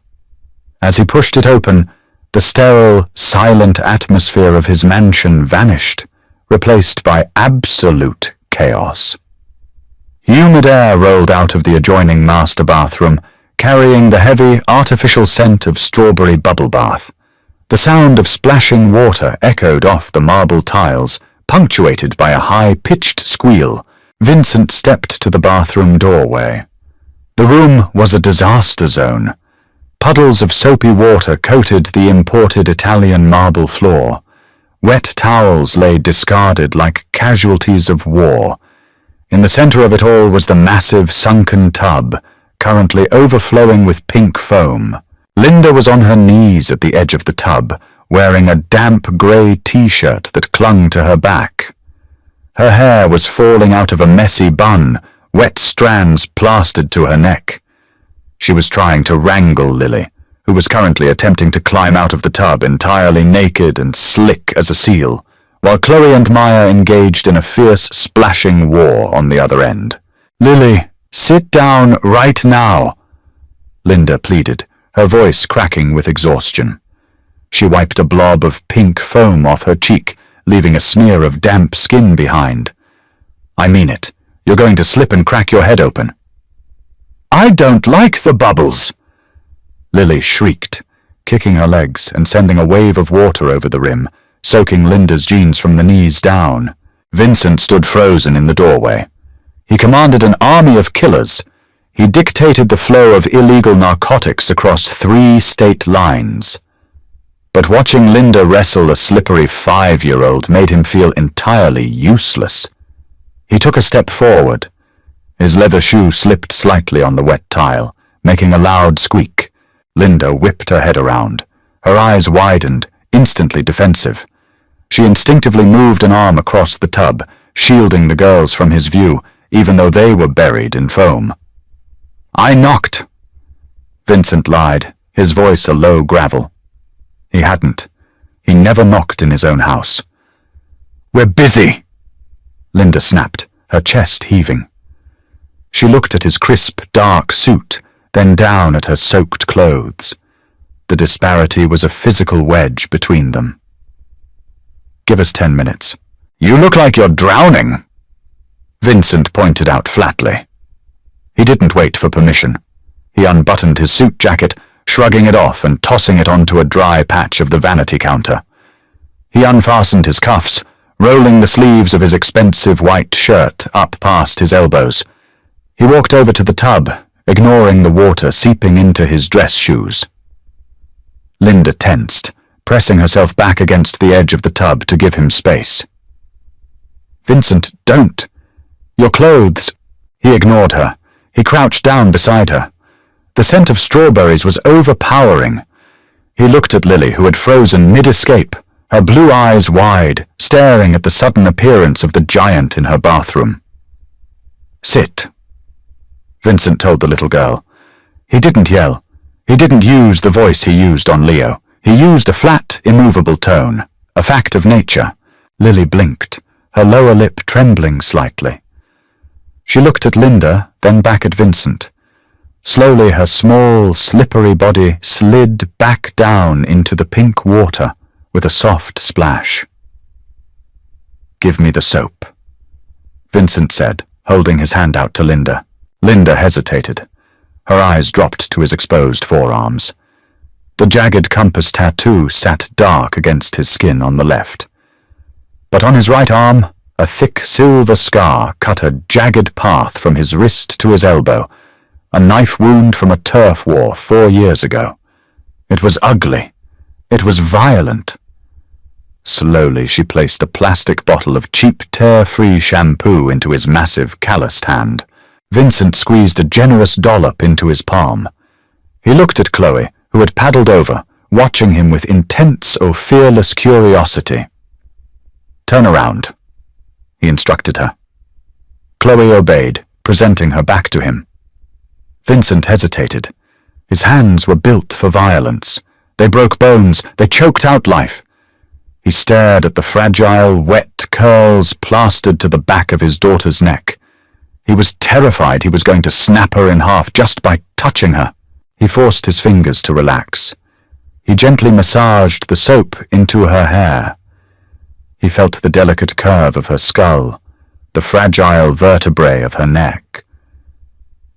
As he pushed it open, the sterile, silent atmosphere of his mansion vanished, replaced by absolute chaos. Humid air rolled out of the adjoining master bathroom, carrying the heavy, artificial scent of strawberry bubble bath. The sound of splashing water echoed off the marble tiles, punctuated by a high-pitched squeal. Vincent stepped to the bathroom doorway. The room was a disaster zone. Puddles of soapy water coated the imported Italian marble floor. Wet towels lay discarded like casualties of war. In the center of it all was the massive sunken tub, currently overflowing with pink foam. Linda was on her knees at the edge of the tub, wearing a damp grey t-shirt that clung to her back. Her hair was falling out of a messy bun, wet strands plastered to her neck. She was trying to wrangle Lily, who was currently attempting to climb out of the tub entirely naked and slick as a seal, while Chloe and Maya engaged in a fierce splashing war on the other end. "Lily, sit down right now," Linda pleaded, her voice cracking with exhaustion. She wiped a blob of pink foam off her cheek, leaving a smear of damp skin behind. "I mean it. You're going to slip and crack your head open." "I don't like the bubbles," Lily shrieked, kicking her legs and sending a wave of water over the rim, soaking Linda's jeans from the knees down. Vincent stood frozen in the doorway. He commanded an army of killers. He dictated the flow of illegal narcotics across 3 state lines. But watching Linda wrestle a slippery 5-year-old made him feel entirely useless. He took a step forward. His leather shoe slipped slightly on the wet tile, making a loud squeak. Linda whipped her head around. Her eyes widened, instantly defensive. She instinctively moved an arm across the tub, shielding the girls from his view, even though they were buried in foam. "I knocked," Vincent lied, his voice a low gravel. He hadn't. He never knocked in his own house. "We're busy," Linda snapped, her chest heaving. She looked at his crisp, dark suit, then down at her soaked clothes. The disparity was a physical wedge between them. "Give us 10 minutes. "You look like you're drowning," Vincent pointed out flatly. He didn't wait for permission. He unbuttoned his suit jacket, shrugging it off and tossing it onto a dry patch of the vanity counter. He unfastened his cuffs, rolling the sleeves of his expensive white shirt up past his elbows. He walked over to the tub, ignoring the water seeping into his dress shoes. Linda tensed, pressing herself back against the edge of the tub to give him space. "Vincent, don't. Your clothes." He ignored her. He crouched down beside her. The scent of strawberries was overpowering. He looked at Lily, who had frozen mid-escape, her blue eyes wide, staring at the sudden appearance of the giant in her bathroom. "Sit," Vincent told the little girl. He didn't yell. He didn't use the voice he used on Leo. He used a flat, immovable tone, a fact of nature. Lily blinked, her lower lip trembling slightly. She looked at Linda, then back at Vincent. Slowly her small, slippery body slid back down into the pink water with a soft splash. "Give me the soap," Vincent said, holding his hand out to Linda. Linda hesitated. Her eyes dropped to his exposed forearms. The jagged compass tattoo sat dark against his skin on the left. But on his right arm, a thick silver scar cut a jagged path from his wrist to his elbow, a knife wound from a turf war 4 years ago. It was ugly. It was violent. Slowly she placed a plastic bottle of cheap tear-free shampoo into his massive calloused hand. Vincent squeezed a generous dollop into his palm. He looked at Chloe, who had paddled over, watching him with intense or fearless curiosity. "Turn around," he instructed her. Chloe obeyed, presenting her back to him. Vincent hesitated. His hands were built for violence. They broke bones, they choked out life. He stared at the fragile, wet curls plastered to the back of his daughter's neck. He was terrified he was going to snap her in half just by touching her. He forced his fingers to relax. He gently massaged the soap into her hair. He felt the delicate curve of her skull, the fragile vertebrae of her neck.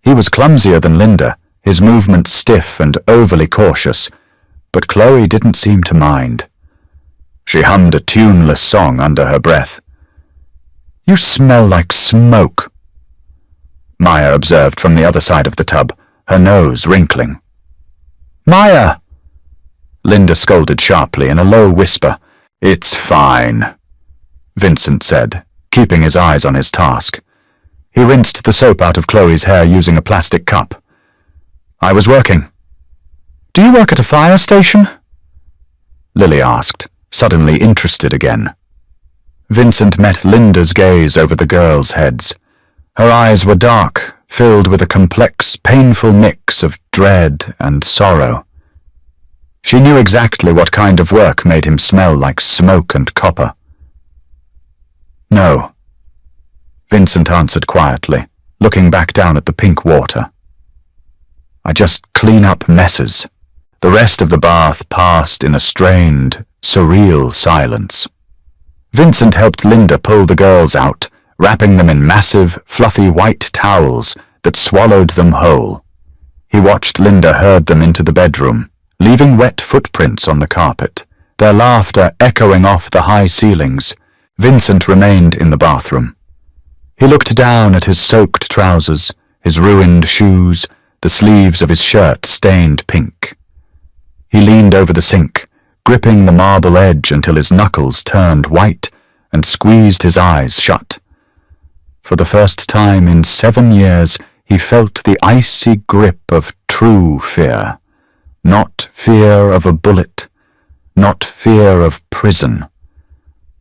He was clumsier than Linda, his movements stiff and overly cautious, but Chloe didn't seem to mind. She hummed a tuneless song under her breath. "You smell like smoke," Maya observed from the other side of the tub, her nose wrinkling. "Maya!" Linda scolded sharply in a low whisper. "It's fine," Vincent said, keeping his eyes on his task. He rinsed the soap out of Chloe's hair using a plastic cup. "I was working." "Do you work at a fire station?" Lily asked, suddenly interested again. Vincent met Linda's gaze over the girls' heads. Her eyes were dark, filled with a complex, painful mix of dread and sorrow. She knew exactly what kind of work made him smell like smoke and copper. "No," Vincent answered quietly, looking back down at the pink water. "I just clean up messes." The rest of the bath passed in a strained, surreal silence. Vincent helped Linda pull the girls out, wrapping them in massive, fluffy white towels that swallowed them whole. He watched Linda herd them into the bedroom, leaving wet footprints on the carpet, their laughter echoing off the high ceilings. Vincent remained in the bathroom. He looked down at his soaked trousers, his ruined shoes, the sleeves of his shirt stained pink. He leaned over the sink, gripping the marble edge until his knuckles turned white, and squeezed his eyes shut. For the first time in 7 years, he felt the icy grip of true fear. Not fear of a bullet, not fear of prison.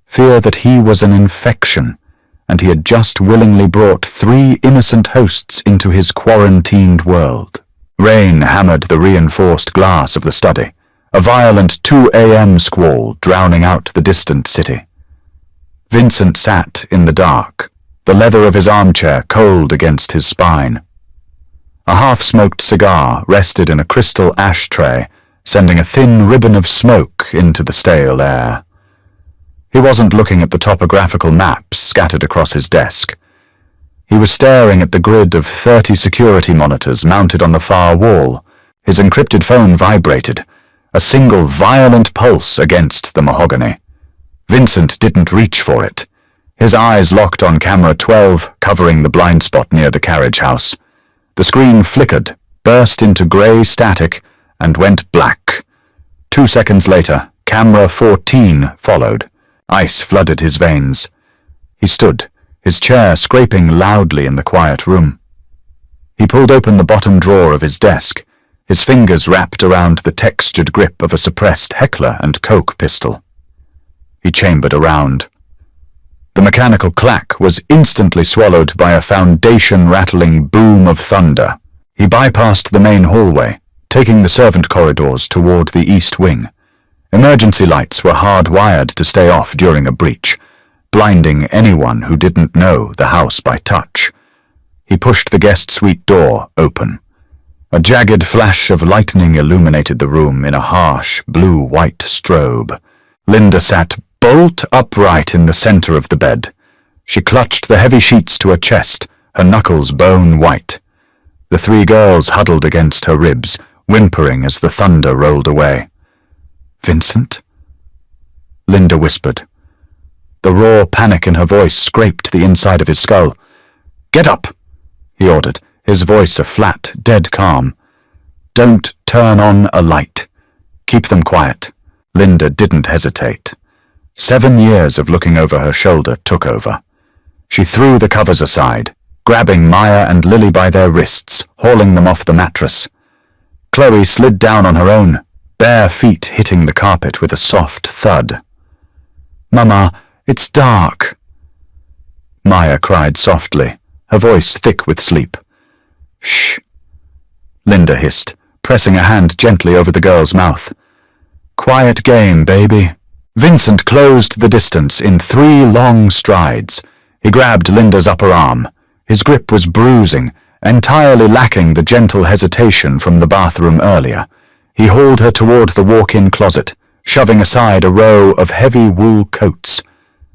Fear that he was an infection, and he had just willingly brought 3 innocent hosts into his quarantined world. Rain hammered the reinforced glass of the study, a violent 2 a.m. squall drowning out the distant city. Vincent sat in the dark, the leather of his armchair cold against his spine. A half-smoked cigar rested in a crystal ashtray, sending a thin ribbon of smoke into the stale air. He wasn't looking at the topographical maps scattered across his desk. He was staring at the grid of 30 security monitors mounted on the far wall. His encrypted phone vibrated, a single violent pulse against the mahogany. Vincent didn't reach for it. His eyes locked on camera 12, covering the blind spot near the carriage house. The screen flickered, burst into grey static, and went black. 2 seconds later, camera 14 followed. Ice flooded his veins. He stood, his chair scraping loudly in the quiet room. He pulled open the bottom drawer of his desk, his fingers wrapped around the textured grip of a suppressed Heckler & Koch pistol. He chambered around. The mechanical clack was instantly swallowed by a foundation-rattling boom of thunder. He bypassed the main hallway, taking the servant corridors toward the east wing. Emergency lights were hardwired to stay off during a breach, blinding anyone who didn't know the house by touch. He pushed the guest suite door open. A jagged flash of lightning illuminated the room in a harsh, blue-white strobe. Linda sat bolt upright in the center of the bed. She clutched the heavy sheets to her chest, her knuckles bone white. The 3 girls huddled against her ribs, whimpering as the thunder rolled away. "Vincent?" Linda whispered. The raw panic in her voice scraped the inside of his skull. "Get up!" he ordered, his voice a flat, dead calm. "Don't turn on a light. Keep them quiet." Linda didn't hesitate. 7 years of looking over her shoulder took over. She threw the covers aside, grabbing Maya and Lily by their wrists, hauling them off the mattress. Chloe slid down on her own, bare feet hitting the carpet with a soft thud. "Mama, it's dark," Maya cried softly, her voice thick with sleep. "Shh," Linda hissed, pressing a hand gently over the girl's mouth. "Quiet game, baby." Vincent closed the distance in 3 long strides. He grabbed Linda's upper arm. His grip was bruising, entirely lacking the gentle hesitation from the bathroom earlier. He hauled her toward the walk-in closet, shoving aside a row of heavy wool coats.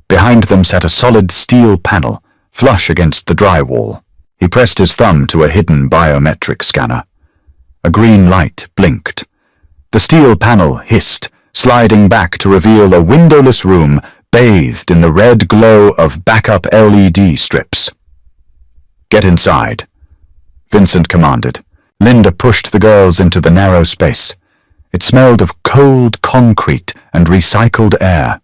Behind them sat a solid steel panel, flush against the drywall. He pressed his thumb to a hidden biometric scanner. A green light blinked. The steel panel hissed, sliding back to reveal a windowless room bathed in the red glow of backup LED strips. "Get inside," Vincent commanded. Linda pushed the girls into the narrow space. It smelled of cold concrete and recycled air.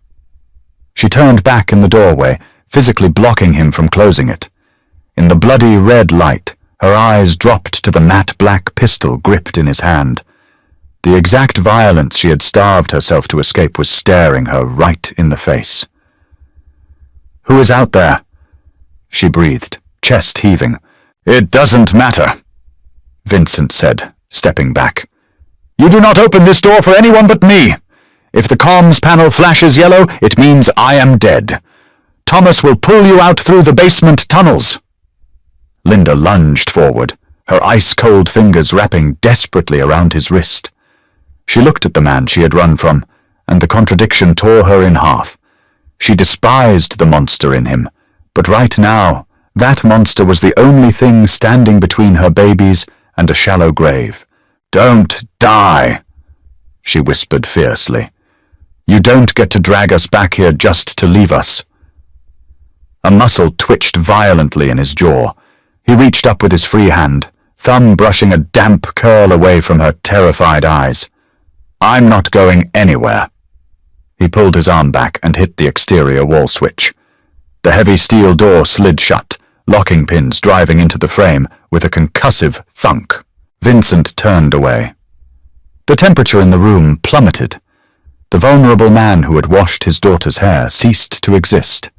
She turned back in the doorway, physically blocking him from closing it. In the bloody red light, her eyes dropped to the matte black pistol gripped in his hand. The exact violence she had starved herself to escape was staring her right in the face. "Who is out there?" she breathed, chest heaving. "It doesn't matter," Vincent said, stepping back. "You do not open this door for anyone but me. If the comms panel flashes yellow, it means I am dead. Thomas will pull you out through the basement tunnels." Linda lunged forward, her ice-cold fingers wrapping desperately around his wrist. She looked at the man she had run from, and the contradiction tore her in half. She despised the monster in him, but right now, that monster was the only thing standing between her babies and a shallow grave. "Don't die," she whispered fiercely. "You don't get to drag us back here just to leave us." A muscle twitched violently in his jaw. He reached up with his free hand, thumb brushing a damp curl away from her terrified eyes. "I'm not going anywhere." He pulled his arm back and hit the exterior wall switch. The heavy steel door slid shut, locking pins driving into the frame with a concussive thunk. Vincent turned away. The temperature in the room plummeted. The vulnerable man who had washed his daughter's hair ceased to exist.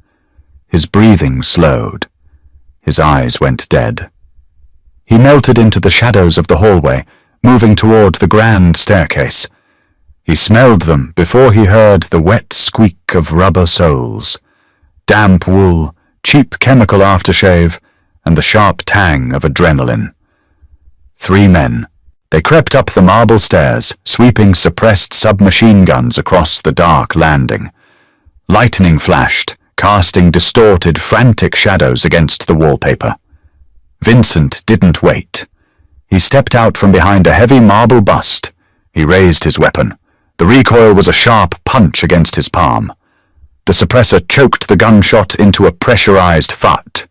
His breathing slowed. His eyes went dead. He melted into the shadows of the hallway, moving toward the grand staircase. He smelled them before he heard the wet squeak of rubber soles, damp wool, cheap chemical aftershave, and the sharp tang of adrenaline. 3 men. They crept up the marble stairs, sweeping suppressed submachine guns across the dark landing. Lightning flashed, casting distorted, frantic shadows against the wallpaper. Vincent didn't wait. He stepped out from behind a heavy marble bust. He raised his weapon. The recoil was a sharp punch against his palm. The suppressor choked the gunshot into a pressurized fart.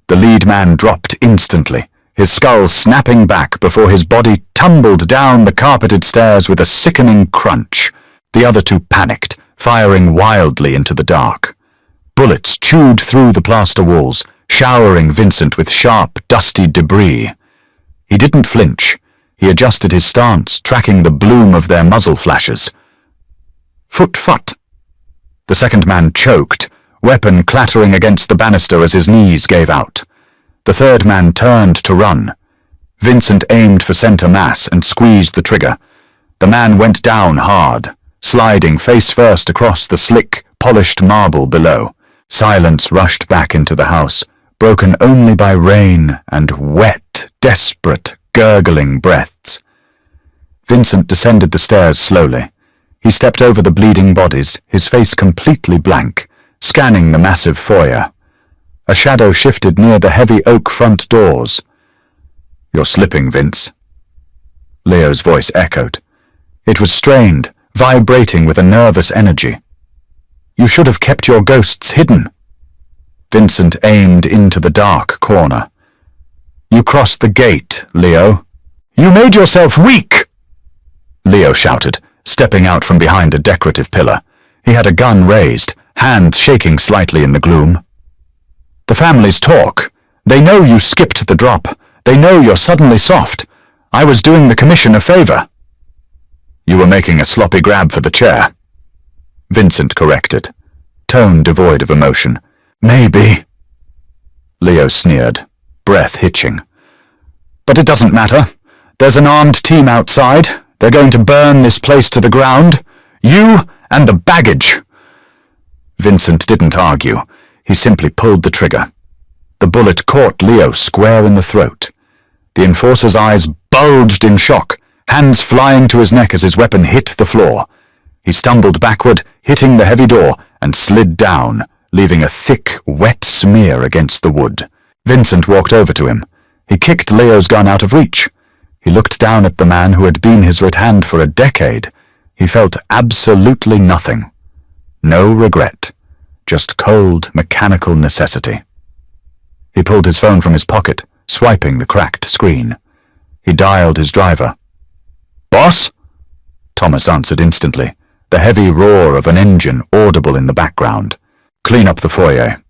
The lead man dropped instantly, his skull snapping back before his body tumbled down the carpeted stairs with a sickening crunch. The other 2 panicked, firing wildly into the dark. Bullets chewed through the plaster walls, showering Vincent with sharp, dusty debris. He didn't flinch. He adjusted his stance, tracking the bloom of their muzzle flashes. Foot. The second man choked, weapon clattering against the banister as his knees gave out. The third man turned to run. Vincent aimed for center mass and squeezed the trigger. The man went down hard, sliding face first across the slick, polished marble below. Silence rushed back into the house, broken only by rain and wet, desperate, gurgling breaths. Vincent descended the stairs slowly. He stepped over the bleeding bodies, his face completely blank, scanning the massive foyer. A shadow shifted near the heavy oak front doors. "You're slipping, Vince," Leo's voice echoed. It was strained, vibrating with a nervous energy. "You should have kept your ghosts hidden." Vincent aimed into the dark corner. "You crossed the gate, Leo." "You made yourself weak!" Leo shouted, stepping out from behind a decorative pillar. He had a gun raised, hands shaking slightly in the gloom. "The families talk. They know you skipped the drop. They know you're suddenly soft. I was doing the commission a favor." "You were making a sloppy grab for the chair," Vincent corrected, tone devoid of emotion. "Maybe," Leo sneered, breath hitching. "But it doesn't matter. There's an armed team outside. They're going to burn this place to the ground. You and the baggage." Vincent didn't argue. He simply pulled the trigger. The bullet caught Leo square in the throat. The enforcer's eyes bulged in shock, hands flying to his neck as his weapon hit the floor. He stumbled backward, hitting the heavy door, and slid down, leaving a thick, wet smear against the wood. Vincent walked over to him. He kicked Leo's gun out of reach. He looked down at the man who had been his right hand for a decade. He felt absolutely nothing. No regret, just cold, mechanical necessity. He pulled his phone from his pocket, swiping the cracked screen. He dialed his driver. "Boss?" Thomas answered instantly, the heavy roar of an engine audible in the background. "Clean up the foyer,"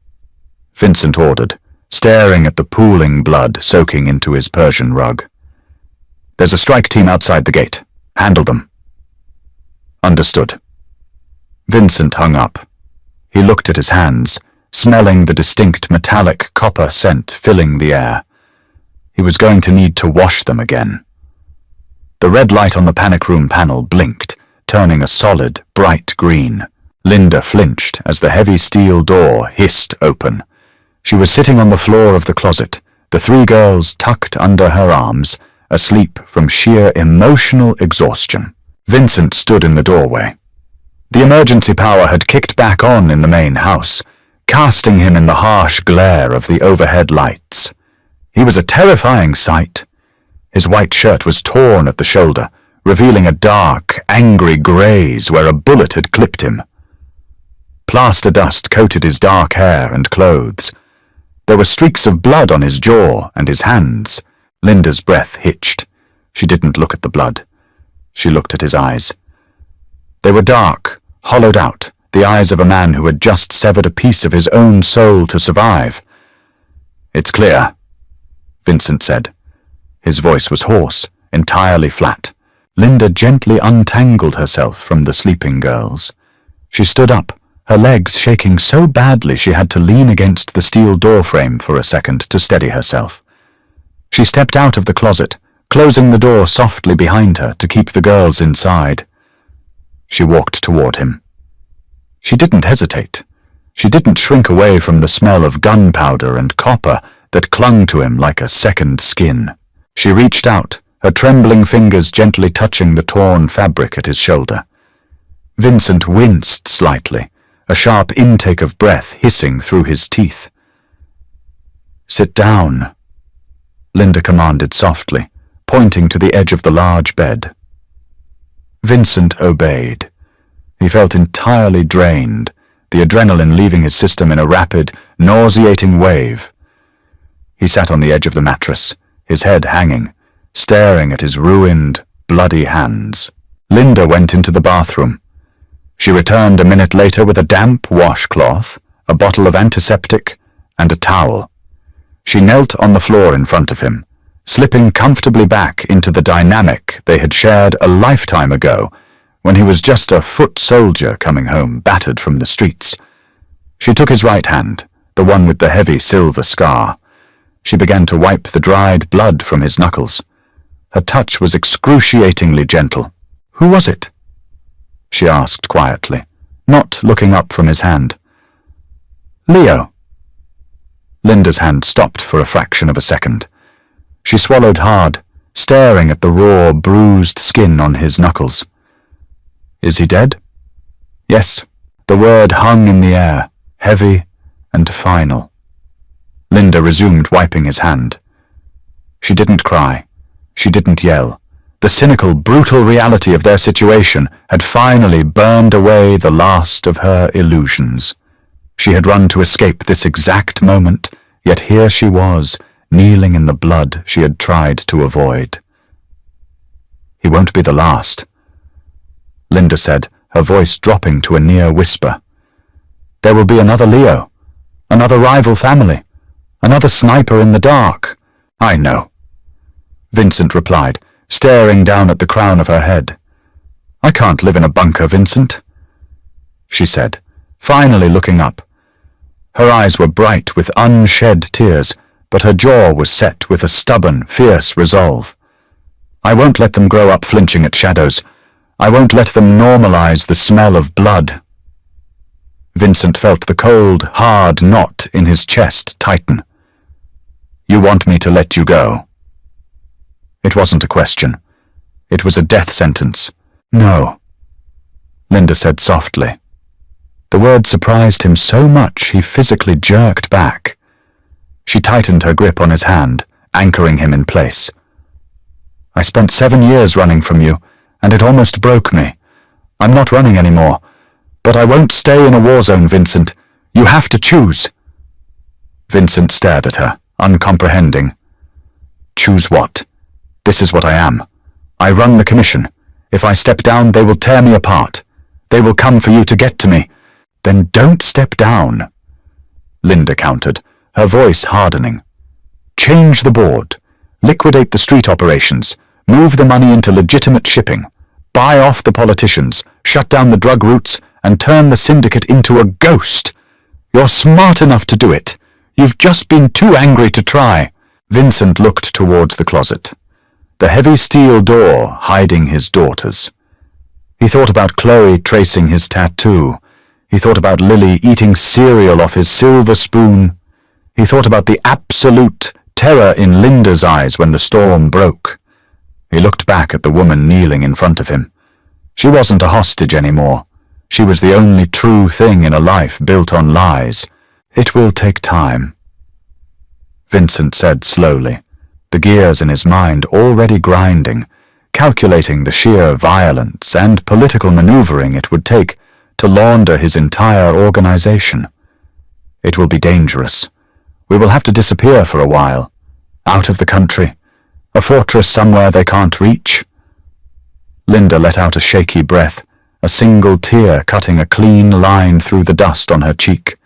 Vincent ordered, staring at the pooling blood soaking into his Persian rug. "There's a strike team outside the gate. Handle them." "Understood." Vincent hung up. He looked at his hands, smelling the distinct metallic copper scent filling the air. He was going to need to wash them again. The red light on the panic room panel blinked, turning a solid, bright green. Linda flinched as the heavy steel door hissed open. She was sitting on the floor of the closet, the three girls tucked under her arms, asleep from sheer emotional exhaustion. Vincent stood in the doorway. The emergency power had kicked back on in the main house, casting him in the harsh glare of the overhead lights. He was a terrifying sight. His white shirt was torn at the shoulder, revealing a dark, angry graze where a bullet had clipped him. Plaster dust coated his dark hair and clothes. There were streaks of blood on his jaw and his hands. Linda's breath hitched. She didn't look at the blood. She looked at his eyes. They were dark, hollowed out, the eyes of a man who had just severed a piece of his own soul to survive. "It's clear," Vincent said. His voice was hoarse, entirely flat. Linda gently untangled herself from the sleeping girls. She stood up, her legs shaking so badly she had to lean against the steel doorframe for a second to steady herself. She stepped out of the closet, closing the door softly behind her to keep the girls inside. She walked toward him. She didn't hesitate. She didn't shrink away from the smell of gunpowder and copper that clung to him like a second skin. She reached out, her trembling fingers gently touching the torn fabric at his shoulder. Vincent winced slightly, a sharp intake of breath hissing through his teeth. "Sit down," Linda commanded softly, pointing to the edge of the large bed. Vincent obeyed. He felt entirely drained, the adrenaline leaving his system in a rapid, nauseating wave. He sat on the edge of the mattress, his head hanging, staring at his ruined, bloody hands. Linda went into the bathroom. She returned a minute later with a damp washcloth, a bottle of antiseptic, and a towel. She knelt on the floor in front of him, slipping comfortably back into the dynamic they had shared a lifetime ago, when he was just a foot soldier coming home battered from the streets. She took his right hand, the one with the heavy silver scar. She began to wipe the dried blood from his knuckles. Her touch was excruciatingly gentle. "Who was it?" she asked quietly, not looking up from his hand. "Leo." Linda's hand stopped for a fraction of a second. She swallowed hard, staring at the raw, bruised skin on his knuckles. "Is he dead?" "Yes." The word hung in the air, heavy and final. Linda resumed wiping his hand. She didn't cry. She didn't yell. The cynical, brutal reality of their situation had finally burned away the last of her illusions. She had run to escape this exact moment, yet here she was, kneeling in the blood she had tried to avoid. "He won't be the last," Linda said, her voice dropping to a near whisper. There will be another Leo, another rival family, another sniper in the dark. I know, Vincent replied, staring down at the crown of her head. I can't live in a bunker, Vincent, she said, finally looking up. Her eyes were bright with unshed tears, but her jaw was set with a stubborn, fierce resolve. I won't let them grow up flinching at shadows. I won't let them normalize the smell of blood. Vincent felt the cold, hard knot in his chest tighten. You want me to let you go? It wasn't a question. It was a death sentence. No, Linda said softly. The word surprised him so much he physically jerked back. She tightened her grip on his hand, anchoring him in place. I spent 7 years running from you, and it almost broke me. I'm not running anymore. But I won't stay in a war zone, Vincent. You have to choose. Vincent stared at her, uncomprehending. Choose what? This is what I am. I run the commission. If I step down, they will tear me apart. They will come for you to get to me. Then don't step down, Linda countered, her voice hardening. Change the board. Liquidate the street operations. Move the money into legitimate shipping. Buy off the politicians. Shut down the drug routes and turn the syndicate into a ghost. You're smart enough to do it. You've just been too angry to try. Vincent looked towards the closet, the heavy steel door hiding his daughters. He thought about Chloe tracing his tattoo. He thought about Lily eating cereal off his silver spoon. He thought about the absolute terror in Linda's eyes when the storm broke. He looked back at the woman kneeling in front of him. She wasn't a hostage anymore. She was the only true thing in a life built on lies. It will take time, Vincent said slowly, the gears in his mind already grinding, calculating the sheer violence and political maneuvering it would take to launder his entire organization. It will be dangerous. We will have to disappear for a while, out of the country, a fortress somewhere they can't reach. Linda let out a shaky breath, a single tear cutting a clean line through the dust on her cheek.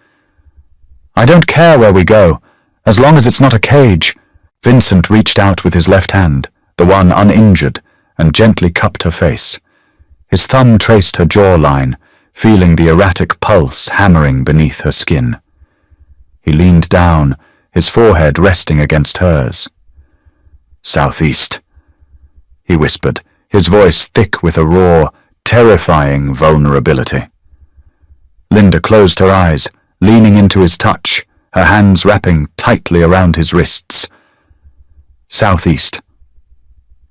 I don't care where we go, as long as it's not a cage. Vincent reached out with his left hand, the one uninjured, and gently cupped her face. His thumb traced her jawline, feeling the erratic pulse hammering beneath her skin. He leaned down, his forehead resting against hers. Southeast, he whispered, his voice thick with a raw, terrifying vulnerability. Linda closed her eyes, leaning into his touch, her hands wrapping tightly around his wrists. Southeast,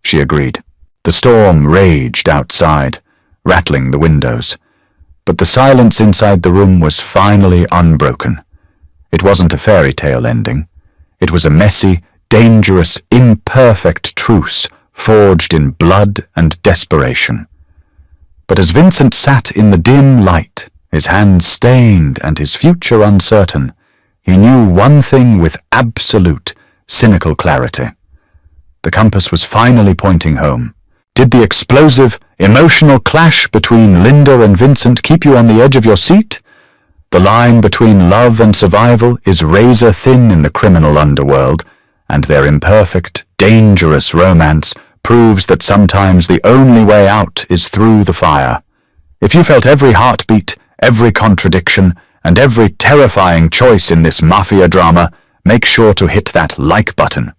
she agreed. The storm raged outside, rattling the windows. But the silence inside the room was finally unbroken. It wasn't a fairy tale ending. It was a messy, dangerous, imperfect truce forged in blood and desperation. But as Vincent sat in the dim light, his hands stained and his future uncertain, he knew one thing with absolute, cynical clarity. The compass was finally pointing home. Did the explosive, emotional clash between Linda and Vincent keep you on the edge of your seat? The line between love and survival is razor thin in the criminal underworld, and their imperfect, dangerous romance proves that sometimes the only way out is through the fire. If you felt every heartbeat, every contradiction, and every terrifying choice in this Mafia drama, make sure to hit that like button.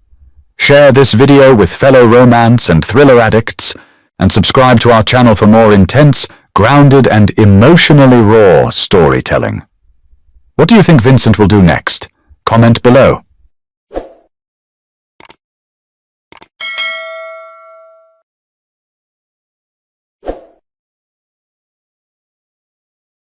Share this video with fellow romance and thriller addicts, and subscribe to our channel for more intense, grounded and emotionally raw storytelling. What do you think Vincent will do next? Comment below.